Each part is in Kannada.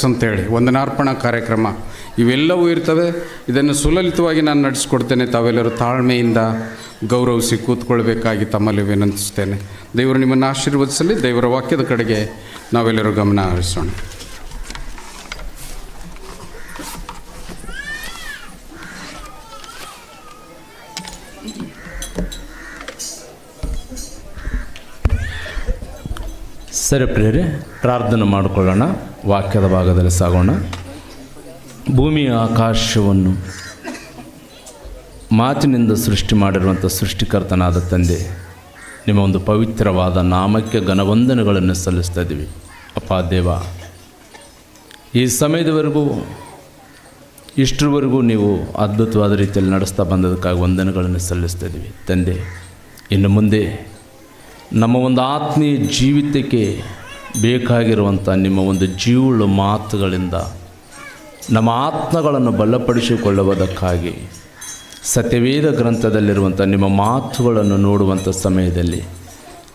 ಅಂತೇಳಿ ವಂದನಾರ್ಪಣಾ ಕಾರ್ಯಕ್ರಮ ಇವೆಲ್ಲವೂ ಇರ್ತವೆ. ಇದನ್ನು ಸುಲಲಿತವಾಗಿ ನಾನು ನಡೆಸ್ಕೊಡ್ತೇನೆ. ತಾವೆಲ್ಲರೂ ತಾಳ್ಮೆಯಿಂದ ಗೌರವಿಸಿ ಕೂತ್ಕೊಳ್ಬೇಕಾಗಿ ತಮ್ಮಲ್ಲಿ ವಿನಂತಿಸ್ತೇನೆ. ದೇವರು ನಿಮ್ಮನ್ನು ಆಶೀರ್ವದಿಸಲಿ. ದೇವರ ವಾಕ್ಯದ ಕಡೆಗೆ ನಾವೆಲ್ಲರೂ ಗಮನ ಹರಿಸೋಣ. ಸರಿ ಪ್ರಿಯರೇ, ಪ್ರಾರ್ಥನೆ ಮಾಡಿಕೊಳ್ಳೋಣ. ವಾಕ್ಯದ ಭಾಗದಲ್ಲಿ ಸಾಗೋಣ. ಭೂಮಿಯ ಆಕಾಶವನ್ನು ಮಾತಿನಿಂದ ಸೃಷ್ಟಿ ಮಾಡಿರುವಂಥ ಸೃಷ್ಟಿಕರ್ತನಾದ ತಂದೆ, ನಿಮ್ಮ ಒಂದು ಪವಿತ್ರವಾದ ನಾಮಕ್ಕೆ ಘನವಂದನೆಗಳನ್ನು ಸಲ್ಲಿಸ್ತಾ ಇದ್ದೀವಿ. ಅಪ್ಪ ದೇವ, ಈ ಸಮಯದವರೆಗೂ ಇಷ್ಟರವರೆಗೂ ನೀವು ಅದ್ಭುತವಾದ ರೀತಿಯಲ್ಲಿ ನಡೆಸ್ತಾ ಬಂದದಕ್ಕಾಗಿ ವಂದನೆಗಳನ್ನು ಸಲ್ಲಿಸ್ತಾ ಇದ್ದೀವಿ ತಂದೆ. ಇನ್ನು ಮುಂದೆ ನಮ್ಮ ಒಂದು ಆತ್ಮೀಯ ಜೀವಿತಕ್ಕೆ ಬೇಕಾಗಿರುವಂಥ ನಿಮ್ಮ ಒಂದು ಜೀವಳ ಮಾತುಗಳಿಂದ ನಮ್ಮ ಆತ್ಮಗಳನ್ನು ಬಲಪಡಿಸಿಕೊಳ್ಳುವುದಕ್ಕಾಗಿ ಸತ್ಯವೇದ ಗ್ರಂಥದಲ್ಲಿರುವಂಥ ನಿಮ್ಮ ಮಾತುಗಳನ್ನು ನೋಡುವಂಥ ಸಮಯದಲ್ಲಿ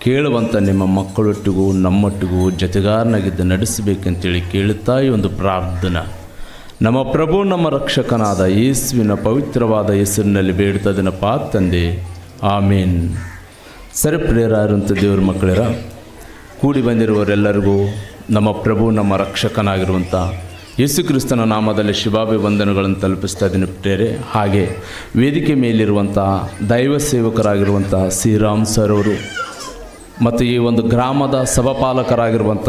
ಕೇಳುವಂಥ ನಿಮ್ಮ ಮಕ್ಕಳೊಟ್ಟಿಗೂ ನಮ್ಮೊಟ್ಟಿಗೂ ಜೊತೆಗಾರನಾಗಿದ್ದು ನಡೆಸಬೇಕಂತೇಳಿ ಕೇಳುತ್ತಾ ಈ ಒಂದು ಪ್ರಾರ್ಥನೆ ನಮ್ಮ ಪ್ರಭು ನಮ್ಮ ರಕ್ಷಕನಾದ ಯೇಸುವಿನ ಪವಿತ್ರವಾದ ಹೆಸರಿನಲ್ಲಿ ಬೇಡ್ತದನಪ್ಪ ತಂದೆ, ಆಮೇನ್. ಸರಿ ಪ್ರಿಯರಾದಂಥ ದೇವ್ರ ಮಕ್ಕಳಿರ, ಕೂಡಿ ಬಂದಿರುವವರೆಲ್ಲರಿಗೂ ನಮ್ಮ ಪ್ರಭು ನಮ್ಮ ರಕ್ಷಕನಾಗಿರುವಂಥ ಯೇಸು ಕ್ರಿಸ್ತನ ನಾಮದಲ್ಲಿ ಶುಭಾಭಿವಂದನೆಗಳನ್ನು ತಲುಪಿಸ್ತಾ ಇದ್ದೀನಿ ಪ್ರಿಯರೇ. ಹಾಗೆ ವೇದಿಕೆ ಮೇಲಿರುವಂಥ ದೈವ ಸೇವಕರಾಗಿರುವಂಥ ಶ್ರೀರಾಮ್ ಸರ್ ಅವರು ಮತ್ತು ಈ ಒಂದು ಗ್ರಾಮದ ಸಭಾಪಾಲಕರಾಗಿರುವಂಥ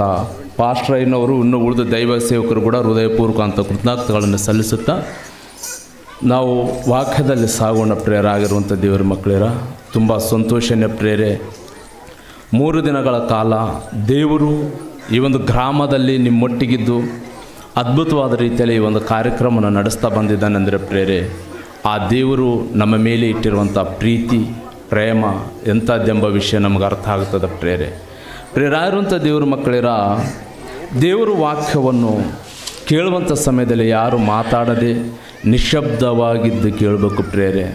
ಪಾಸ್ಟ್ರಯ್ಯನವರು, ಇನ್ನೂ ಉಳಿದ ದೈವ ಸೇವಕರು ಕೂಡ ಹೃದಯಪೂರ್ವಕ ಅಂತ ಕೃತಜ್ಞತೆಗಳನ್ನು ಸಲ್ಲಿಸುತ್ತಾ ನಾವು ವಾಕ್ಯದಲ್ಲಿ ಸಾಗೋಣ ಪ್ರಿಯರಾಗಿರುವಂಥ ದೇವರ ಮಕ್ಕಳಿರ. ತುಂಬ ಸಂತೋಷನೇ ಪ್ರಿಯರೇ, 3 ದಿನಗಳ ಕಾಲ ದೇವರು ಈ ಒಂದು ಗ್ರಾಮದಲ್ಲಿ ನಿಮ್ಮೊಟ್ಟಿಗಿದ್ದು ಅದ್ಭುತವಾದ ರೀತಿಯಲ್ಲಿ ಈ ಒಂದು ಕಾರ್ಯಕ್ರಮನ ನಡೆಸ್ತಾ ಬಂದಿದ್ದಾನೆಂದರೆ ಪ್ರಿಯರೇ, ಆ ದೇವರು ನಮ್ಮ ಮೇಲೆ ಇಟ್ಟಿರುವಂಥ ಪ್ರೀತಿ ಪ್ರೇಮ ಎಂಥದ್ದೆಂಬ ವಿಷಯ ನಮಗೆ ಅರ್ಥ ಆಗ್ತದೆ ಪ್ರಿಯರೇ. ಪ್ರಿಯರಾಗಿರುವಂಥ ದೇವ್ರ ಮಕ್ಕಳಿರ, ದೇವರು ವಾಕ್ಯವನ್ನು ಕೇಳುವಂಥ ಸಮಯದಲ್ಲಿ ಯಾರು ಮಾತಾಡದೆ ನಿಶಬ್ದವಾಗಿದ್ದು ಕೇಳಬೇಕು ಪ್ರಿಯರೇ.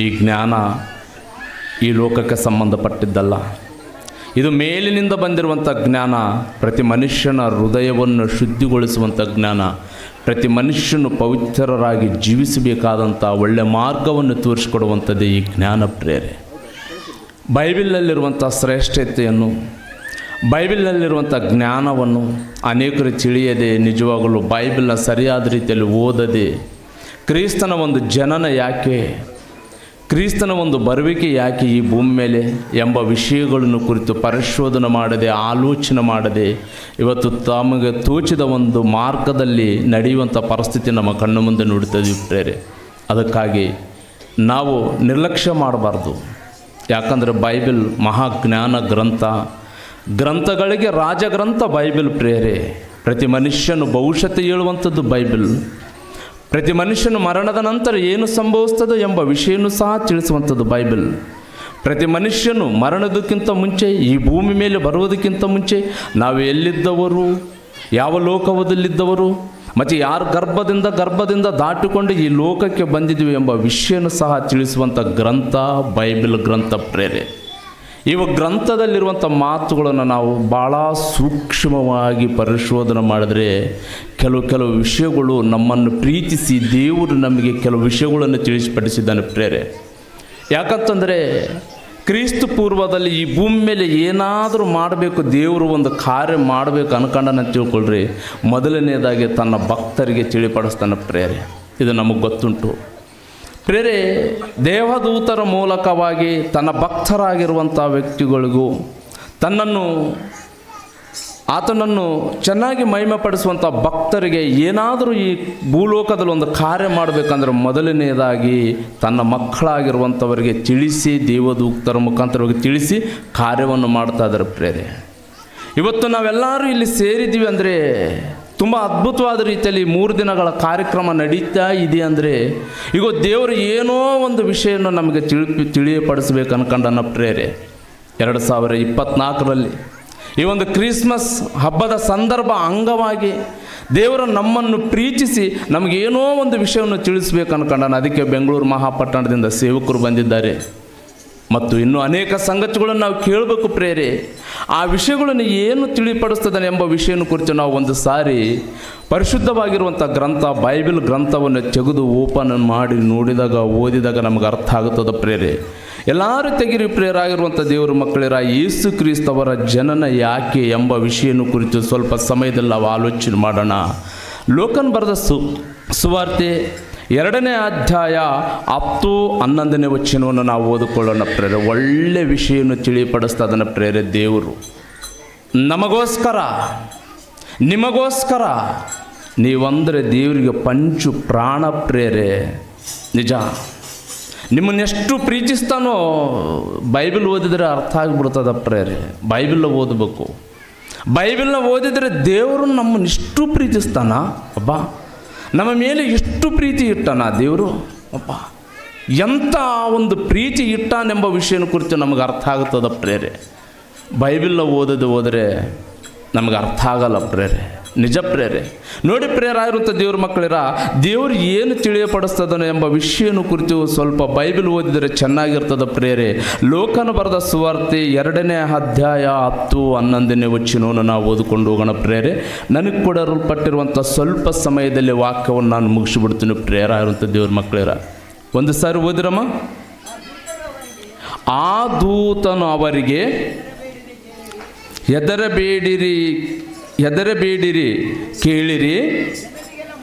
ಈ ಜ್ಞಾನ ಈ ಲೋಕಕ್ಕೆ ಸಂಬಂಧಪಟ್ಟಿದ್ದಲ್ಲ, ಇದು ಮೇಲಿನಿಂದ ಬಂದಿರುವಂಥ ಜ್ಞಾನ. ಪ್ರತಿ ಮನುಷ್ಯನ ಹೃದಯವನ್ನು ಶುದ್ಧಿಗೊಳಿಸುವಂಥ ಜ್ಞಾನ, ಪ್ರತಿ ಮನುಷ್ಯನು ಪವಿತ್ರರಾಗಿ ಜೀವಿಸಬೇಕಾದಂಥ ಒಳ್ಳೆಯ ಮಾರ್ಗವನ್ನು ತೋರಿಸಿಕೊಡುವಂಥದ್ದೇ ಈ ಜ್ಞಾನ ಪ್ರಿಯರೇ. ಬೈಬಲಲ್ಲಿರುವಂಥ ಶ್ರೇಷ್ಠತೆಯನ್ನು, ಬೈಬಲ್ನಲ್ಲಿರುವಂಥ ಜ್ಞಾನವನ್ನು ಅನೇಕರು ತಿಳಿಯದೆ, ನಿಜವಾಗಲೂ ಬೈಬಲ್ನ ಸರಿಯಾದ ರೀತಿಯಲ್ಲಿ ಓದದೆ, ಕ್ರಿಸ್ತನ ಒಂದು ಜನನ ಯಾಕೆ, ಕ್ರಿಸ್ತನ ಒಂದು ಬರುವಿಕೆ ಯಾಕೆ ಈ ಭೂಮಿ ಮೇಲೆ ಎಂಬ ವಿಷಯಗಳನ್ನು ಕುರಿತು ಪರಿಶೋಧನೆ ಮಾಡದೆ, ಆಲೋಚನೆ ಮಾಡದೆ, ಇವತ್ತು ತಮಗೆ ತೋಚಿದ ಒಂದು ಮಾರ್ಗದಲ್ಲಿ ನಡೆಯುವಂಥ ಪರಿಸ್ಥಿತಿ ನಮ್ಮ ಕಣ್ಣು ಮುಂದೆ ನೋಡ್ತಿದ್ದೀವಿ ಪ್ರೇರೆ. ಅದಕ್ಕಾಗಿ ನಾವು ನಿರ್ಲಕ್ಷ್ಯ ಮಾಡಬಾರ್ದು. ಯಾಕಂದರೆ ಬೈಬಲ್ ಮಹಾಜ್ಞಾನ ಗ್ರಂಥ, ಗ್ರಂಥಗಳಿಗೆ ರಾಜಗ್ರಂಥ ಬೈಬಲ್ ಪ್ರೇರೆ. ಪ್ರತಿ ಮನುಷ್ಯನು ಭವಿಷ್ಯತೆ ಹೇಳುವಂಥದ್ದು ಬೈಬಲ್. ಪ್ರತಿ ಮನುಷ್ಯನು ಮರಣದ ನಂತರ ಏನು ಸಂಭವಿಸ್ತದೋ ಎಂಬ ವಿಷಯನೂ ಸಹ ತಿಳಿಸುವಂಥದ್ದು ಬೈಬಲ್. ಪ್ರತಿ ಮನುಷ್ಯನು ಮರಣದಕ್ಕಿಂತ ಮುಂಚೆ, ಈ ಭೂಮಿ ಮೇಲೆ ಬರುವುದಕ್ಕಿಂತ ಮುಂಚೆ ನಾವು ಎಲ್ಲಿದ್ದವರು, ಯಾವ ಲೋಕವದಲ್ಲಿದ್ದವರು ಮತ್ತು ಯಾರ ಗರ್ಭದಿಂದ ದಾಟಿಕೊಂಡು ಈ ಲೋಕಕ್ಕೆ ಬಂದಿದ್ದೀವಿ ಎಂಬ ವಿಷಯನೂ ಸಹ ತಿಳಿಸುವಂಥ ಗ್ರಂಥ ಬೈಬಲ್ ಗ್ರಂಥ ಪ್ರೇರೆ. ಇವ ಗ್ರಂಥದಲ್ಲಿರುವಂಥ ಮಾತುಗಳನ್ನು ನಾವು ಭಾಳ ಸೂಕ್ಷ್ಮವಾಗಿ ಪರಿಶೋಧನೆ ಮಾಡಿದ್ರೆ ಕೆಲವು ವಿಷಯಗಳು ನಮ್ಮನ್ನು ಪ್ರೀತಿಸಿ ದೇವರು ನಮಗೆ ಕೆಲವು ವಿಷಯಗಳನ್ನು ತಿಳಿಸಿಪಡಿಸಿದ್ದಾನೆ ಪ್ರೇರೆ. ಯಾಕಂತಂದರೆ ಕ್ರಿಸ್ತ ಪೂರ್ವದಲ್ಲಿ ಈ ಭೂಮಿ ಮೇಲೆ ಏನಾದರೂ ಮಾಡಬೇಕು, ದೇವರು ಒಂದು ಕಾರ್ಯ ಮಾಡಬೇಕು ಅನ್ಕೊಂಡನ ತಿಳ್ಕೊಳ್ರಿ, ಮೊದಲನೇದಾಗಿ ತನ್ನ ಭಕ್ತರಿಗೆ ತಿಳಿಪಡಿಸ್ತಾನೆ ಪ್ರೇರೆ. ಇದು ನಮಗೆ ಗೊತ್ತುಂಟು ಪ್ರೇರೆ. ದೇವದೂತರ ಮೂಲಕವಾಗಿ ತನ್ನ ಭಕ್ತರಾಗಿರುವಂಥ ವ್ಯಕ್ತಿಗಳಿಗೂ ಆತನನ್ನು ಚೆನ್ನಾಗಿ ಮಹಿಮೆಪಡಿಸುವಂಥ ಭಕ್ತರಿಗೆ ಏನಾದರೂ ಈ ಭೂಲೋಕದಲ್ಲಿ ಒಂದು ಕಾರ್ಯ ಮಾಡಬೇಕಂದ್ರೆ ಮೊದಲನೇದಾಗಿ ತನ್ನ ಮಕ್ಕಳಾಗಿರುವಂಥವರಿಗೆ ತಿಳಿಸಿ, ದೇವದೂತರ ಮುಖಾಂತರವಾಗಿ ತಿಳಿಸಿ ಕಾರ್ಯವನ್ನು ಮಾಡ್ತಾ ಇದ್ದಾರೆ ಪ್ರೇರೆ. ಇವತ್ತು ನಾವೆಲ್ಲರೂ ಇಲ್ಲಿ ಸೇರಿದ್ದೀವಿ ಅಂದರೆ ತುಂಬ ಅದ್ಭುತವಾದ ರೀತಿಯಲ್ಲಿ 3 ದಿನಗಳ ಕಾರ್ಯಕ್ರಮ ನಡೀತಾ ಇದೆ ಅಂದರೆ ಈಗ ದೇವರು ಏನೋ ಒಂದು ವಿಷಯವನ್ನು ನಮಗೆ ತಿಳಿಯಪಡಿಸ್ಬೇಕು ಅನ್ಕೊಂಡನ ಪ್ರೇರೆ. 2024ರಲ್ಲಿ ಈ ಒಂದು ಕ್ರಿಸ್ಮಸ್ ಹಬ್ಬದ ಸಂದರ್ಭ ಅಂಗವಾಗಿ ದೇವರು ನಮ್ಮನ್ನು ಪ್ರೀತಿಸಿ ನಮಗೇನೋ ಒಂದು ವಿಷಯವನ್ನು ತಿಳಿಸ್ಬೇಕು ಅನ್ಕೊಂಡನ. ಅದಕ್ಕೆ ಬೆಂಗಳೂರು ಮಹಾಪಟ್ಟಣದಿಂದ ಸೇವಕರು ಬಂದಿದ್ದಾರೆ. ಮತ್ತು ಇನ್ನೂ ಅನೇಕ ಸಂಗತಿಗಳನ್ನು ನಾವು ಕೇಳಬೇಕು ಪ್ರೇರೆ. ಆ ವಿಷಯಗಳನ್ನು ಏನು ತಿಳಿಪಡಿಸ್ತದೆ ಎಂಬ ವಿಷಯನ ಕುರಿತು ನಾವು ಒಂದು ಸಾರಿ ಪರಿಶುದ್ಧವಾಗಿರುವಂಥ ಗ್ರಂಥ ಬೈಬಲ್ ಗ್ರಂಥವನ್ನು ತೆಗೆದು ಓಪನ್ ಮಾಡಿ ನೋಡಿದಾಗ ಓದಿದಾಗ ನಮಗೆ ಅರ್ಥ ಆಗುತ್ತದೆ ಪ್ರೇರೆ. ಎಲ್ಲರೂ ತೆಗಿರಿ ಪ್ರೇರಾಗಿರುವಂಥ ದೇವರ ಮಕ್ಕಳಿರ, ಯೇಸು ಕ್ರಿಸ್ತವರ ಜನನ ಯಾಕೆ ಎಂಬ ವಿಷಯನ ಕುರಿತು ಸ್ವಲ್ಪ ಸಮಯದಲ್ಲಿ ನಾವು ಆಲೋಚನೆ ಮಾಡೋಣ. ಲೋಕನ್ ಬರೆದ ಸುವಾರ್ತೆ 2ನೇ ಅಧ್ಯಾಯ 10-11ನೇ ವಚನವನ್ನು ನಾವು ಓದಿಕೊಳ್ಳೋಣ ಪ್ರೇರೆ. ಒಳ್ಳೆ ವಿಷಯವನ್ನು ತಿಳಿಪಡಿಸ್ತದನ್ನ ಪ್ರೇರೆ. ದೇವರು ನಮಗೋಸ್ಕರ ನಿಮಗೋಸ್ಕರ ನೀವಂದರೆ ದೇವರಿಗೆ ಪಂಚು ಪ್ರಾಣ ಪ್ರೇರೆ. ನಿಜ, ನಿಮ್ಮನ್ನೆಷ್ಟು ಪ್ರೀತಿಸ್ತಾನೋ ಬೈಬಲ್ ಓದಿದರೆ ಅರ್ಥ ಆಗಿಬಿಡ್ತದ ಪ್ರೇರೆ. ಬೈಬಲ್ ಓದಬೇಕು. ಬೈಬಲ್ನ ಓದಿದರೆ ದೇವರು ನಮ್ಮನ್ನಿಷ್ಟು ಪ್ರೀತಿಸ್ತಾನ. ಅಬ್ಬಾ, ನಮ್ಮ ಮೇಲೆ ಎಷ್ಟು ಪ್ರೀತಿ ಇಟ್ಟಾನ ದೇವರು. ಅಪ್ಪ, ಎಂಥ ಒಂದು ಪ್ರೀತಿ ಇಟ್ಟಾನೆಂಬ ವಿಷಯನ ಕುರಿತು ನಮಗೆ ಅರ್ಥ ಆಗುತ್ತದೆ ಪ್ರೇರೆ. ಬೈಬಲ್ನ ಹೋದರೆ ನಮಗೆ ಅರ್ಥ ಆಗಲ್ಲ ಪ್ರೇರೆ. ನಿಜ ಪ್ರೇರೆ. ನೋಡಿ ಪ್ರೇರಾಗಿರುವಂಥ ದೇವ್ರ ಮಕ್ಕಳಿರ, ದೇವರು ಏನು ತಿಳಿಯಪಡಿಸ್ತದನೋ ಎಂಬ ವಿಷಯನ ಕುರಿತು ಸ್ವಲ್ಪ ಬೈಬಲ್ ಓದಿದರೆ ಚೆನ್ನಾಗಿರ್ತದೆ ಪ್ರೇರೆ. ಲೋಕನ ಬರೆದ ಸುವಾರ್ತೆ 2ನೇ ಅಧ್ಯಾಯ 10-11ನೇ ವಚನವನ್ನು ನಾವು ಓದಿಕೊಂಡು ಹೋಗೋಣ ಪ್ರೇರೆ. ನನಗೆ ಕೊಡಲ್ಪಟ್ಟಿರುವಂಥ ಸ್ವಲ್ಪ ಸಮಯದಲ್ಲಿ ವಾಕ್ಯವನ್ನು ನಾನು ಮುಗಿಸಿಬಿಡ್ತೀನಿ ಪ್ರೇರಾಗಿರುವಂಥ ದೇವ್ರ ಮಕ್ಕಳಿರ. ಒಂದು ಸಾರಿ ಓದಿರಮ್ಮ. ಆ ದೂತನು ಅವರಿಗೆ ಹೆದರಬೇಡಿರಿ, ಕೇಳಿರಿ,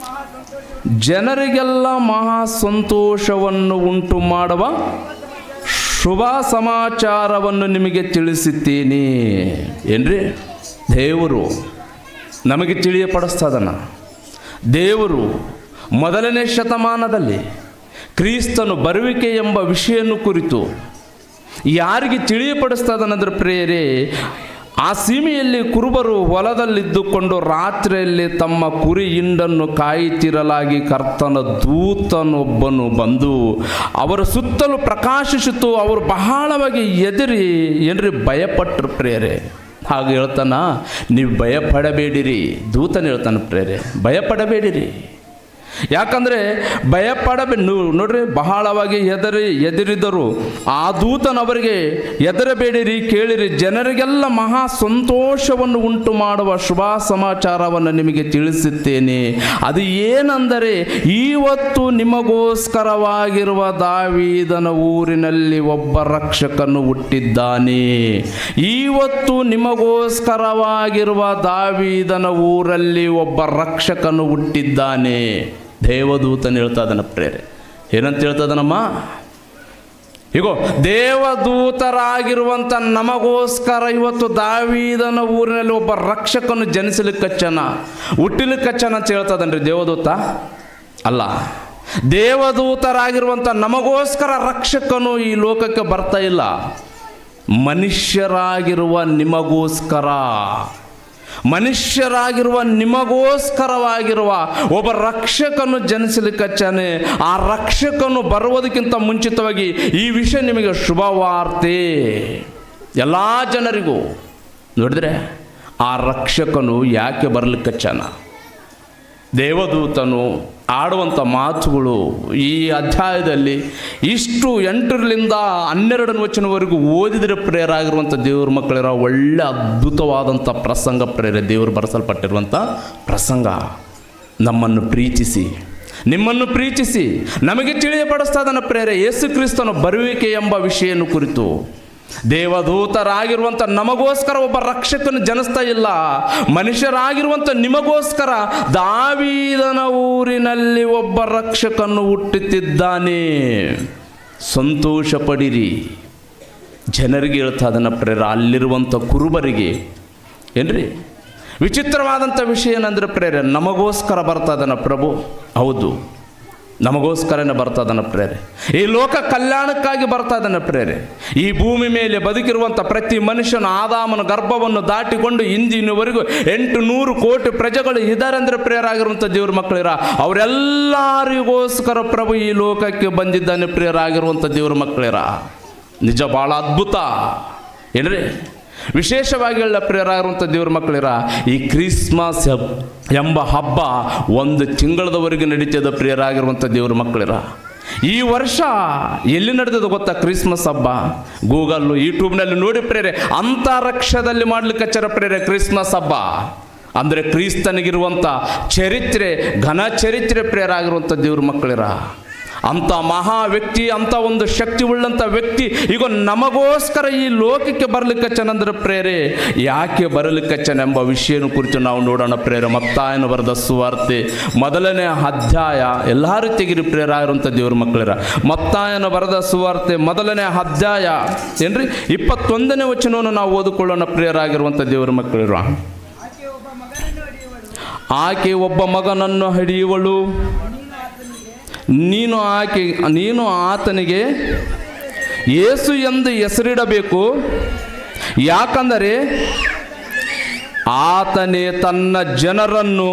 ಜನರಿಗೆಲ್ಲ ಮಹಾ ಸಂತೋಷವನ್ನು ಉಂಟು ಮಾಡುವ ಶುಭ ಸಮಾಚಾರವನ್ನು ನಿಮಗೆ ತಿಳಿಸುತ್ತೀನಿ. ಏನ್ರಿ, ದೇವರು ನಮಗೆ ತಿಳಿಯಪಡಿಸ್ತದನ. ದೇವರು 1ನೇ ಶತಮಾನದಲ್ಲಿ ಕ್ರಿಸ್ತನು ಬರುವಿಕೆ ಎಂಬ ವಿಷಯವನ್ನು ಕುರಿತು ಯಾರಿಗೆ ತಿಳಿಯಪಡಿಸ್ತದನಂದ್ರೆ ಪ್ರೇರೆ, ಆ ಸೀಮೆಯಲ್ಲಿ ಕುರುಬರು ಹೊಲದಲ್ಲಿದ್ದುಕೊಂಡು ರಾತ್ರಿಯಲ್ಲಿ ತಮ್ಮ ಕುರಿ ಹಿಂಡನ್ನು ಕಾಯುತ್ತಿರಲಾಗಿ ಕರ್ತನ ದೂತನೊಬ್ಬನು ಬಂದು ಅವರ ಸುತ್ತಲೂ ಪ್ರಕಾಶಿಸಿತು. ಅವರು ಬಹಳವಾಗಿ ಏನ್ರಿ ಭಯಪಟ್ಟರು ಪ್ರೇರೆ. ಹಾಗೆ ಹೇಳ್ತಾನ, ನೀವು ಭಯಪಡಬೇಡಿರಿ. ದೂತನ ಹೇಳ್ತಾನೆ ಪ್ರೇರೆ, ಭಯಪಡಬೇಡಿರಿ. ಯಾಕಂದರೆ ನೋಡ್ರಿ, ಬಹಳವಾಗಿ ಹೆದರಿದರು. ಆ ದೂತನವರಿಗೆ ಹೆದರಬೇಡಿರಿ, ಕೇಳಿರಿ, ಜನರಿಗೆಲ್ಲ ಮಹಾ ಸಂತೋಷವನ್ನು ಉಂಟು ಮಾಡುವ ಶುಭ ಸಮಾಚಾರವನ್ನು ನಿಮಗೆ ತಿಳಿಸುತ್ತೇನೆ. ಅದು ಏನೆಂದರೆ, ಇವತ್ತು ನಿಮಗೋಸ್ಕರವಾಗಿರುವ ದಾವೀದನ ಊರಿನಲ್ಲಿ ಒಬ್ಬ ರಕ್ಷಕನು ಹುಟ್ಟಿದ್ದಾನೆ. ಇವತ್ತು ನಿಮಗೋಸ್ಕರವಾಗಿರುವ ದಾವೀದನ ಊರಲ್ಲಿ ಒಬ್ಬ ರಕ್ಷಕನು ಹುಟ್ಟಿದ್ದಾನೆ. ದೇವದೂತನ ಹೇಳ್ತಾದನ ಪ್ರೇರೆ. ಏನಂತ ಹೇಳ್ತದನಮ್ಮ? ಹೀಗೋ ದೇವದೂತರಾಗಿರುವಂಥ ನಮಗೋಸ್ಕರ ಇವತ್ತು ದಾವೀದನ ಊರಿನಲ್ಲಿ ಒಬ್ಬ ರಕ್ಷಕನು ಜನಿಸಲಿಕ್ಕಚ್ಚನ, ಹುಟ್ಟಲಿಕ್ಕಚ್ಚನ ಅಂತ ಹೇಳ್ತದನ್ರಿ ದೇವದೂತ. ಅಲ್ಲ, ದೇವದೂತರಾಗಿರುವಂಥ ನಮಗೋಸ್ಕರ ರಕ್ಷಕನು ಈ ಲೋಕಕ್ಕೆ ಬರ್ತಾ ಇಲ್ಲ. ಮನುಷ್ಯರಾಗಿರುವ ನಿಮಗೋಸ್ಕರವಾಗಿರುವ ಒಬ್ಬ ರಕ್ಷಕನು ಜನಿಸಲಿಕ್ಕಚ್ಚಾನೆ. ಆ ರಕ್ಷಕನು ಬರುವುದಕ್ಕಿಂತ ಮುಂಚಿತವಾಗಿ ಈ ವಿಷಯ ನಿಮಗೆ ಶುಭವಾರ್ತೆ ಎಲ್ಲ ಜನರಿಗೂ. ನೋಡಿದ್ರೆ ಆ ರಕ್ಷಕನು ಯಾಕೆ ಬರಲಿಕ್ಕಚ್ಚಾನ? ದೇವದೂತನು ಆಡುವಂಥ ಮಾತುಗಳು ಈ ಅಧ್ಯಾಯದಲ್ಲಿ ಇಷ್ಟು 8ರಿಂದ 12ನೇ ವಚನವರೆಗೂ ಓದಿದರೆ ಪ್ರೇರಾಗಿರುವಂಥ ದೇವ್ರ ಮಕ್ಕಳಿರೋ ಒಳ್ಳೆ ಅದ್ಭುತವಾದಂಥ ಪ್ರಸಂಗ ಪ್ರೇರೆ. ದೇವರು ಬರೆಸಲ್ಪಟ್ಟಿರುವಂಥ ಪ್ರಸಂಗ. ನಿಮ್ಮನ್ನು ಪ್ರೀತಿಸಿ ನಮಗೆ ತಿಳಿಯಪಡಿಸ್ತದನ್ನ ಪ್ರೇರೆ. ಯೇಸು ಕ್ರಿಸ್ತನ ಬರುವಿಕೆ ಎಂಬ ವಿಷಯನ ಕುರಿತು ದೇವದೂತರಾಗಿರುವಂಥ ನಮಗೋಸ್ಕರ ಒಬ್ಬ ರಕ್ಷಕನು ಜನಿಸ್ತಾ ಇಲ್ಲ. ಮನುಷ್ಯರಾಗಿರುವಂಥ ನಿಮಗೋಸ್ಕರ ದಾವೀದನ ಊರಿನಲ್ಲಿ ಒಬ್ಬ ರಕ್ಷಕನು ಹುಟ್ಟುತ್ತಿದ್ದಾನೆ. ಸಂತೋಷ ಪಡಿರಿ. ಜನರಿಗೆ ಹೇಳ್ತಾ ಅದನ್ನು ಪ್ರೇರ, ಅಲ್ಲಿರುವಂಥ ಕುರುಬರಿಗೆ. ಏನ್ರಿ ವಿಚಿತ್ರವಾದಂಥ ವಿಷಯ ಏನಂದ್ರೆ ಪ್ರೇರೆ, ನಮಗೋಸ್ಕರ ಬರ್ತಾ ಇದನ ಪ್ರಭು. ಹೌದು, ನಮಗೋಸ್ಕರನೇ ಬರ್ತಾ ಇದನ್ನ ಪ್ರೇರೆ. ಈ ಲೋಕ ಕಲ್ಯಾಣಕ್ಕಾಗಿ ಬರ್ತಾ ಇದನ್ನ ಪ್ರೇರೆ. ಈ ಭೂಮಿ ಮೇಲೆ ಬದುಕಿರುವಂಥ ಪ್ರತಿ ಮನುಷ್ಯನು ಆದಾಮನ ಗರ್ಭವನ್ನು ದಾಟಿಕೊಂಡು ಇಂದಿನವರೆಗೂ 800 ಕೋಟಿ ಪ್ರಜೆಗಳು ಇದ್ದಾರೆ ಅಂದರೆ ಪ್ರೇರಾಗಿರುವಂಥ ದೇವ್ರ ಮಕ್ಕಳಿರ. ಅವರೆಲ್ಲರಿಗೋಸ್ಕರ ಪ್ರಭು ಈ ಲೋಕಕ್ಕೆ ಬಂದಿದ್ದಾನೆ ಪ್ರೇರಾಗಿರುವಂಥ ದೇವ್ರ ಮಕ್ಕಳಿರ. ನಿಜ, ಭಾಳ ಅದ್ಭುತ ಏನ್ರಿ. ವಿಶೇಷವಾಗಿ ಹೇಳ ಪ್ರೇರಾಗಿರುವಂಥ ದೇವ್ರ ಮಕ್ಕಳಿರ, ಈ ಕ್ರಿಸ್ಮಸ್ ಎಂಬ ಹಬ್ಬ 1 ತಿಂಗಳದವರೆಗೆ ನಡೀತದ ಪ್ರೇರಾಗಿರುವಂಥ ದೇವ್ರ ಮಕ್ಕಳಿರ. ಈ ವರ್ಷ ಎಲ್ಲಿ ನಡೆದದು ಗೊತ್ತಾ? ಕ್ರಿಸ್ಮಸ್ ಹಬ್ಬ ಗೂಗಲ್ಲು ಯೂಟ್ಯೂಬ್ನಲ್ಲಿ ನೋಡಿ ಪ್ರೇರೆ, ಅಂತಾರಾಷ್ಟ್ರದಲ್ಲಿ ಮಾಡ್ಲಿಕ್ಕೆ ಹಚ್ಚಾರ ಪ್ರೇರೆ ಕ್ರಿಸ್ಮಸ್ ಹಬ್ಬ. ಅಂದರೆ ಕ್ರಿಸ್ತನಿಗಿರುವಂಥ ಚರಿತ್ರೆ, ಘನ ಚರಿತ್ರೆ ಪ್ರೇರಾಗಿರುವಂಥ ದೇವ್ರ ಮಕ್ಕಳಿರ. ಅಂಥ ಮಹಾ ವ್ಯಕ್ತಿ, ಅಂಥ ಒಂದು ಶಕ್ತಿ ಉಳ್ಳಂಥ ವ್ಯಕ್ತಿ ಈಗ ನಮಗೋಸ್ಕರ ಈ ಲೋಕಕ್ಕೆ ಬರಲಿಕ್ಕಚ್ಚನಂದ್ರೆ ಪ್ರೇರೆ, ಯಾಕೆ ಬರಲಿಕ್ಕಚ್ಚನೆಂಬ ವಿಷಯನ ಕುರಿತು ನಾವು ನೋಡೋಣ ಪ್ರೇರೆ. ಮತ್ತಾಯನ ಬರೆದ ಸುವಾರ್ತೆ 1ನೇ ಅಧ್ಯಾಯ, ಎಲ್ಲರೂ ತೆಗಿರಿ ಪ್ರೇರಾಗಿರುವಂಥ ದೇವ್ರ ಮಕ್ಕಳಿರ. ಮತ್ತಾಯನ ಬರೆದ ಸುವಾರ್ತೆ 1ನೇ ಅಧ್ಯಾಯ ಏನ್ರಿ 21ನೇ ವಚನವನ್ನು ನಾವು ಓದಿಕೊಳ್ಳೋಣ ಪ್ರೇರಾಗಿರುವಂಥ ದೇವ್ರ ಮಕ್ಕಳಿರ. ಆಕೆ ಒಬ್ಬ ಮಗನನ್ನು ಹಿಡಿಯುವಳು, ನೀನು ಆತನಿಗೆ ಯೇಸು ಎಂದು ಹೆಸರಿಡಬೇಕು, ಯಾಕಂದರೆ ಆತನೇ ತನ್ನ ಜನರನ್ನು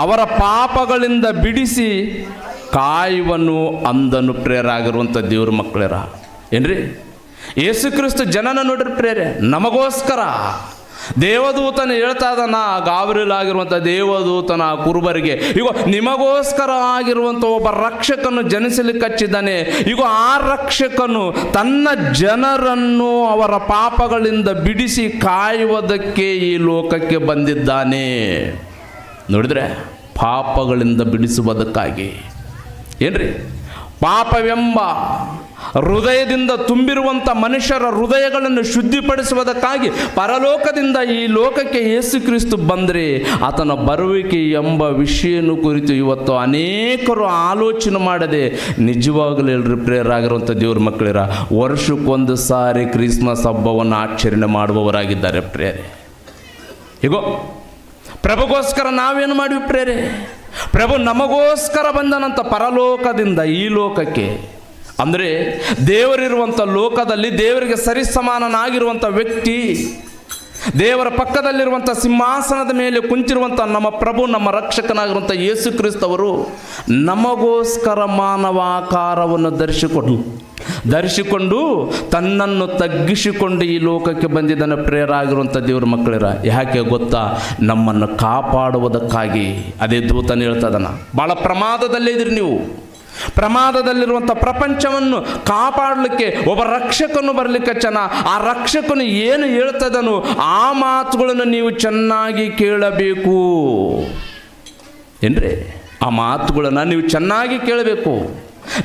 ಅವರ ಪಾಪಗಳಿಂದ ಬಿಡಿಸಿ ಕಾಯುವನು ಅಂದನು ಪ್ರೇರಾಗಿರುವಂಥ ದೇವ್ರ ಮಕ್ಕಳರ. ಏನ್ರಿ, ಯೇಸು ಕ್ರಿಸ್ತ ಜನನ ನೋಡ್ರಿ ಪ್ರೇರೆ, ನಮಗೋಸ್ಕರ ದೇವದೂತನ ಹೇಳ್ತಾ ಇದ್ದಾನ, ಗಾಬ್ರಿಯಲ್ ಆಗಿರುವಂಥ ದೇವದೂತನ ಕುರುಬರಿಗೆ ಈಗ ನಿಮಗೋಸ್ಕರ ಆಗಿರುವಂಥ ಒಬ್ಬ ರಕ್ಷಕನು ಜನಿಸಲಿಕ್ಕೆ ಹಚ್ಚಿದ್ದಾನೆ. ಈಗ ಆ ರಕ್ಷಕನು ತನ್ನ ಜನರನ್ನು ಅವರ ಪಾಪಗಳಿಂದ ಬಿಡಿಸಿ ಕಾಯುವುದಕ್ಕೆ ಈ ಲೋಕಕ್ಕೆ ಬಂದಿದ್ದಾನೆ. ನೋಡಿದ್ರೆ, ಪಾಪಗಳಿಂದ ಬಿಡಿಸುವುದಕ್ಕಾಗಿ. ಏನ್ರಿ, ಪಾಪವೆಂಬ ಹೃದಯದಿಂದ ತುಂಬಿರುವಂಥ ಮನುಷ್ಯರ ಹೃದಯಗಳನ್ನು ಶುದ್ಧಿಪಡಿಸುವುದಕ್ಕಾಗಿ ಪರಲೋಕದಿಂದ ಈ ಲೋಕಕ್ಕೆ ಯೇಸು ಕ್ರಿಸ್ತು ಬಂದರೆ ಆತನ ಬರುವಿಕೆ ಎಂಬ ವಿಷಯನ ಕುರಿತು ಇವತ್ತು ಅನೇಕರು ಆಲೋಚನೆ ಮಾಡದೆ ನಿಜವಾಗಲೂ ಹೇಳ್ರಿ ಪ್ರೇರಾಗಿರುವಂಥ ದೇವ್ರ ಮಕ್ಕಳಿರ, ವರ್ಷಕ್ಕೊಂದು ಸಾರಿ ಕ್ರಿಸ್ಮಸ್ ಹಬ್ಬವನ್ನು ಆಚರಣೆ ಮಾಡುವವರಾಗಿದ್ದಾರೆ ಪ್ರೇರೆ. ಹೀಗೋ ಪ್ರಭುಗೋಸ್ಕರ ನಾವೇನು ಮಾಡಿವಿ ಪ್ರೇರೆ? ಪ್ರಭು ನಮಗೋಸ್ಕರ ಬಂದನಂತ ಪರಲೋಕದಿಂದ ಈ ಲೋಕಕ್ಕೆ. ಅಂದರೆ ದೇವರಿರುವಂಥ ಲೋಕದಲ್ಲಿ ದೇವರಿಗೆ ಸರಿಸಮಾನನಾಗಿರುವಂಥ ವ್ಯಕ್ತಿ, ದೇವರ ಪಕ್ಕದಲ್ಲಿರುವಂಥ ಸಿಂಹಾಸನದ ಮೇಲೆ ಕುಂತಿರುವಂಥ ನಮ್ಮ ಪ್ರಭು, ನಮ್ಮ ರಕ್ಷಕನಾಗಿರುವಂಥ ಯೇಸು ಕ್ರಿಸ್ತವರು ನಮಗೋಸ್ಕರ ಮಾನವಾಕಾರವನ್ನು ಧರಿಸಿಕೊಂಡು ತನ್ನನ್ನು ತಗ್ಗಿಸಿಕೊಂಡು ಈ ಲೋಕಕ್ಕೆ ಬಂದಿದ್ದಾನೆ ಪ್ರೇರಾಗಿರುವಂಥ ದೇವ್ರ ಮಕ್ಕಳಿರ. ಯಾಕೆ ಗೊತ್ತಾ? ನಮ್ಮನ್ನು ಕಾಪಾಡುವುದಕ್ಕಾಗಿ. ಅದೇ ದೂತನ ಹೇಳ್ತಾ ಇದ್ದಾನ, ಭಾಳ ಪ್ರಮಾದದಲ್ಲೇ ಇದ್ರಿ ನೀವು. ಪ್ರಮಾದದಲ್ಲಿರುವಂಥ ಪ್ರಪಂಚವನ್ನು ಕಾಪಾಡಲಿಕ್ಕೆ ಒಬ್ಬ ರಕ್ಷಕನು ಬರಲಿಕ್ಕೆ ಆ ರಕ್ಷಕನು ಏನು ಹೇಳ್ತದನು ಆ ಮಾತುಗಳನ್ನು ನೀವು ಚೆನ್ನಾಗಿ ಕೇಳಬೇಕು. ಏನ್ರಿ, ಆ ಮಾತುಗಳನ್ನು ನೀವು ಚೆನ್ನಾಗಿ ಕೇಳಬೇಕು.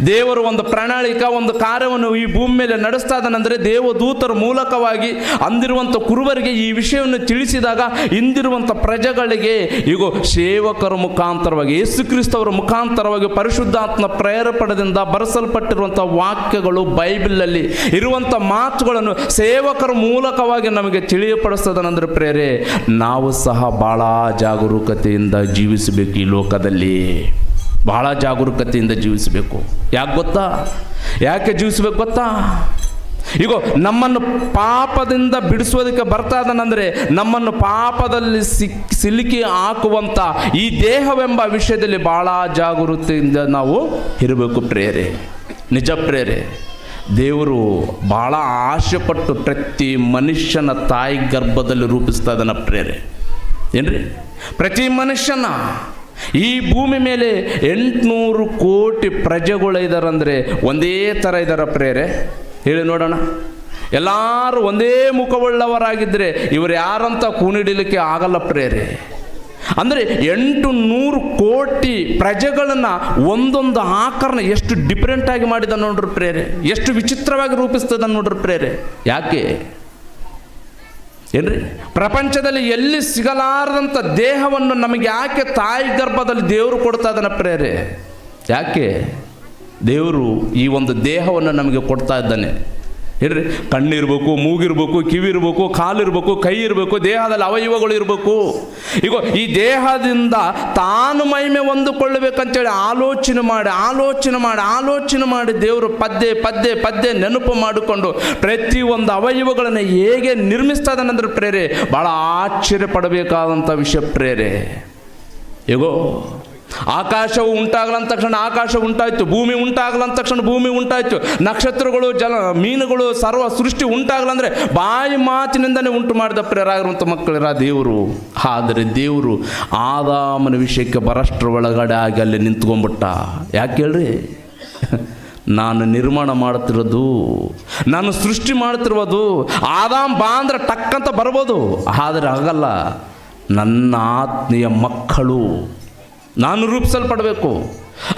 ದೇವರು ಒಂದು ಪ್ರಣಾಳಿಕ, ಒಂದು ಕಾರ್ಯವನ್ನು ಈ ಭೂಮಿ ಮೇಲೆ ನಡೆಸ್ತಾ ಇದ್ದಾನೆಂದರೆ ದೇವದೂತರ ಮೂಲಕವಾಗಿ ಅಂದಿರುವಂಥ ಕುರುಬರಿಗೆ ಈ ವಿಷಯವನ್ನು ತಿಳಿಸಿದಾಗ ಇಂದಿರುವಂಥ ಪ್ರಜೆಗಳಿಗೆ ಈಗ ಸೇವಕರ ಮುಖಾಂತರವಾಗಿ ಯೇಸು ಕ್ರಿಸ್ತವರ ಮುಖಾಂತರವಾಗಿ ಪರಿಶುದ್ಧಾತ್ಮ ಪ್ರೇರೇಪಣೆಯಿಂದ ಬರೆಸಲ್ಪಟ್ಟಿರುವಂಥ ವಾಕ್ಯಗಳು, ಬೈಬಲಲ್ಲಿ ಇರುವಂಥ ಮಾತುಗಳನ್ನು ಸೇವಕರ ಮೂಲಕವಾಗಿ ನಮಗೆ ತಿಳಿಯಪಡಿಸ್ತದನಂದ್ರೆ ಪ್ರೇರೆ, ನಾವು ಸಹ ಭಾಳ ಜಾಗರೂಕತೆಯಿಂದ ಜೀವಿಸಬೇಕು. ಈ ಲೋಕದಲ್ಲಿ ಬಹಳ ಜಾಗರೂಕತೆಯಿಂದ ಜೀವಿಸಬೇಕು. ಯಾಕೆ ಗೊತ್ತಾ? ಯಾಕೆ ಜೀವಿಸಬೇಕು ಗೊತ್ತಾ? ಈಗ ನಮ್ಮನ್ನು ಪಾಪದಿಂದ ಬಿಡಿಸೋದಕ್ಕೆ ಬರ್ತಾ ಇದ್ದಾನಂದರೆ ನಮ್ಮನ್ನು ಪಾಪದಲ್ಲಿ ಸಿಲುಕಿ ಹಾಕುವಂಥ ಈ ದೇಹವೆಂಬ ವಿಷಯದಲ್ಲಿ ಭಾಳ ಜಾಗರೂಕತೆಯಿಂದ ನಾವು ಇರಬೇಕು ಪ್ರೇರೆ. ನಿಜ ಪ್ರೇರೆ, ದೇವರು ಭಾಳ ಆಶೆಪಟ್ಟು ಪ್ರತಿ ಮನುಷ್ಯನ ತಾಯಿ ಗರ್ಭದಲ್ಲಿ ರೂಪಿಸ್ತಾ ಇದ್ದಾನ ಪ್ರೇರೆ. ಏನ್ರಿ, ಪ್ರತಿ ಮನುಷ್ಯನ ಈ ಭೂಮಿ ಮೇಲೆ 800 ಕೋಟಿ ಪ್ರಜೆಗಳು ಇದ್ದಾರಂದರೆ ಒಂದೇ ಥರ ಇದ್ದಾರ ಪ್ರೇರೆ? ಹೇಳಿ ನೋಡೋಣ. ಎಲ್ಲರೂ ಒಂದೇ ಮುಖವುಳ್ಳವರಾಗಿದ್ದರೆ ಇವರು ಯಾರಂತ ಕೂನಿಡಲಿಕ್ಕೆ ಆಗಲ್ಲ ಪ್ರೇರೆ. ಅಂದರೆ 800 ಕೋಟಿ ಪ್ರಜೆಗಳನ್ನು ಒಂದೊಂದು ಆಕಾರನ ಎಷ್ಟು ಡಿಫ್ರೆಂಟಾಗಿ ಮಾಡಿದ ನೋಡ್ರಿ ಪ್ರೇರೆ, ಎಷ್ಟು ವಿಚಿತ್ರವಾಗಿ ರೂಪಿಸ್ತದ ನೋಡ್ರಿ ಪ್ರೇರೆ. ಯಾಕೆ? ಏನ್ರಿ, ಪ್ರಪಂಚದಲ್ಲಿ ಎಲ್ಲಿ ಸಿಗಲಾರದಂಥ ದೇಹವನ್ನು ನಮಗೆ ಯಾಕೆ ತಾಯಿ ಗರ್ಭದಲ್ಲಿ ದೇವರು ಕೊಡ್ತಾ ಇದ್ದಾನೆ ಪ್ರೇರೆ? ಯಾಕೆ ದೇವರು ಈ ಒಂದು ದೇಹವನ್ನು ನಮಗೆ ಕೊಡ್ತಾ ಇದ್ದಾನೆ? ಹೇಳ್ರಿ, ಕಣ್ಣಿರ್ಬೇಕು, ಮೂಗಿರ್ಬೇಕು, ಕಿವಿರ್ಬೇಕು, ಕಾಲಿರ್ಬೇಕು, ಕೈ ಇರಬೇಕು, ದೇಹದಲ್ಲಿ ಅವಯವಗಳು ಇರಬೇಕು. ಈಗ ಈ ದೇಹದಿಂದ ತಾನು ಮಹಿಮೆ ಹೊಂದಿಕೊಳ್ಳಬೇಕಂತೇಳಿ ಆಲೋಚನೆ ಮಾಡಿ ದೇವರು ಪದ್ಯ ನೆನಪು ಮಾಡಿಕೊಂಡು ಪ್ರತಿಯೊಂದು ಅವಯವಗಳನ್ನು ಹೇಗೆ ನಿರ್ಮಿಸ್ತಾ ಇದ್ದಾನಂದ್ರೆ ಪ್ರೇರೆ, ಭಾಳ ಆಶ್ಚರ್ಯ ಪಡಬೇಕಾದಂಥ ವಿಷಯ ಪ್ರೇರೆ. ಹೇಗೋ ಆಕಾಶವು ಉಂಟಾಗಲಂದ ತಕ್ಷಣ ಆಕಾಶ ಉಂಟಾಯಿತು, ಭೂಮಿ ಉಂಟಾಗಲಂದ ತಕ್ಷಣ ಭೂಮಿ ಉಂಟಾಯಿತು, ನಕ್ಷತ್ರಗಳು, ಮೀನುಗಳು, ಸರ್ವ ಸೃಷ್ಟಿ ಉಂಟಾಗಲಂದರೆ ಬಾಯಿ ಮಾತಿನಿಂದನೇ ಉಂಟು ಮಾಡಿದ ಪ್ರೇರಾಗಿರುವಂಥ ಮಕ್ಕಳಿರ ದೇವರು. ಆದರೆ ದೇವರು ಆದಾಮನ ವಿಷಯಕ್ಕೆ ಬರಷ್ಟರ ಒಳಗಡೆ ಆಗಿ ಅಲ್ಲಿ ನಿಂತ್ಕೊಂಡ್ಬಿಟ್ಟ. ಯಾಕೆ ಹೇಳ್ರಿ? ನಾನು ನಿರ್ಮಾಣ ಮಾಡ್ತಿರೋದು, ನಾನು ಸೃಷ್ಟಿ ಮಾಡ್ತಿರೋದು ಆದಾಮ್ ಬಾ ಅಂದ್ರೆ ಟಕ್ಕಂತ ಬರ್ಬೋದು, ಆದರೆ ಆಗಲ್ಲ. ನನ್ನ ಆತ್ಮೀಯ ಮಕ್ಕಳು ನಾನು ರೂಪಿಸಲ್ಪಡಬೇಕು.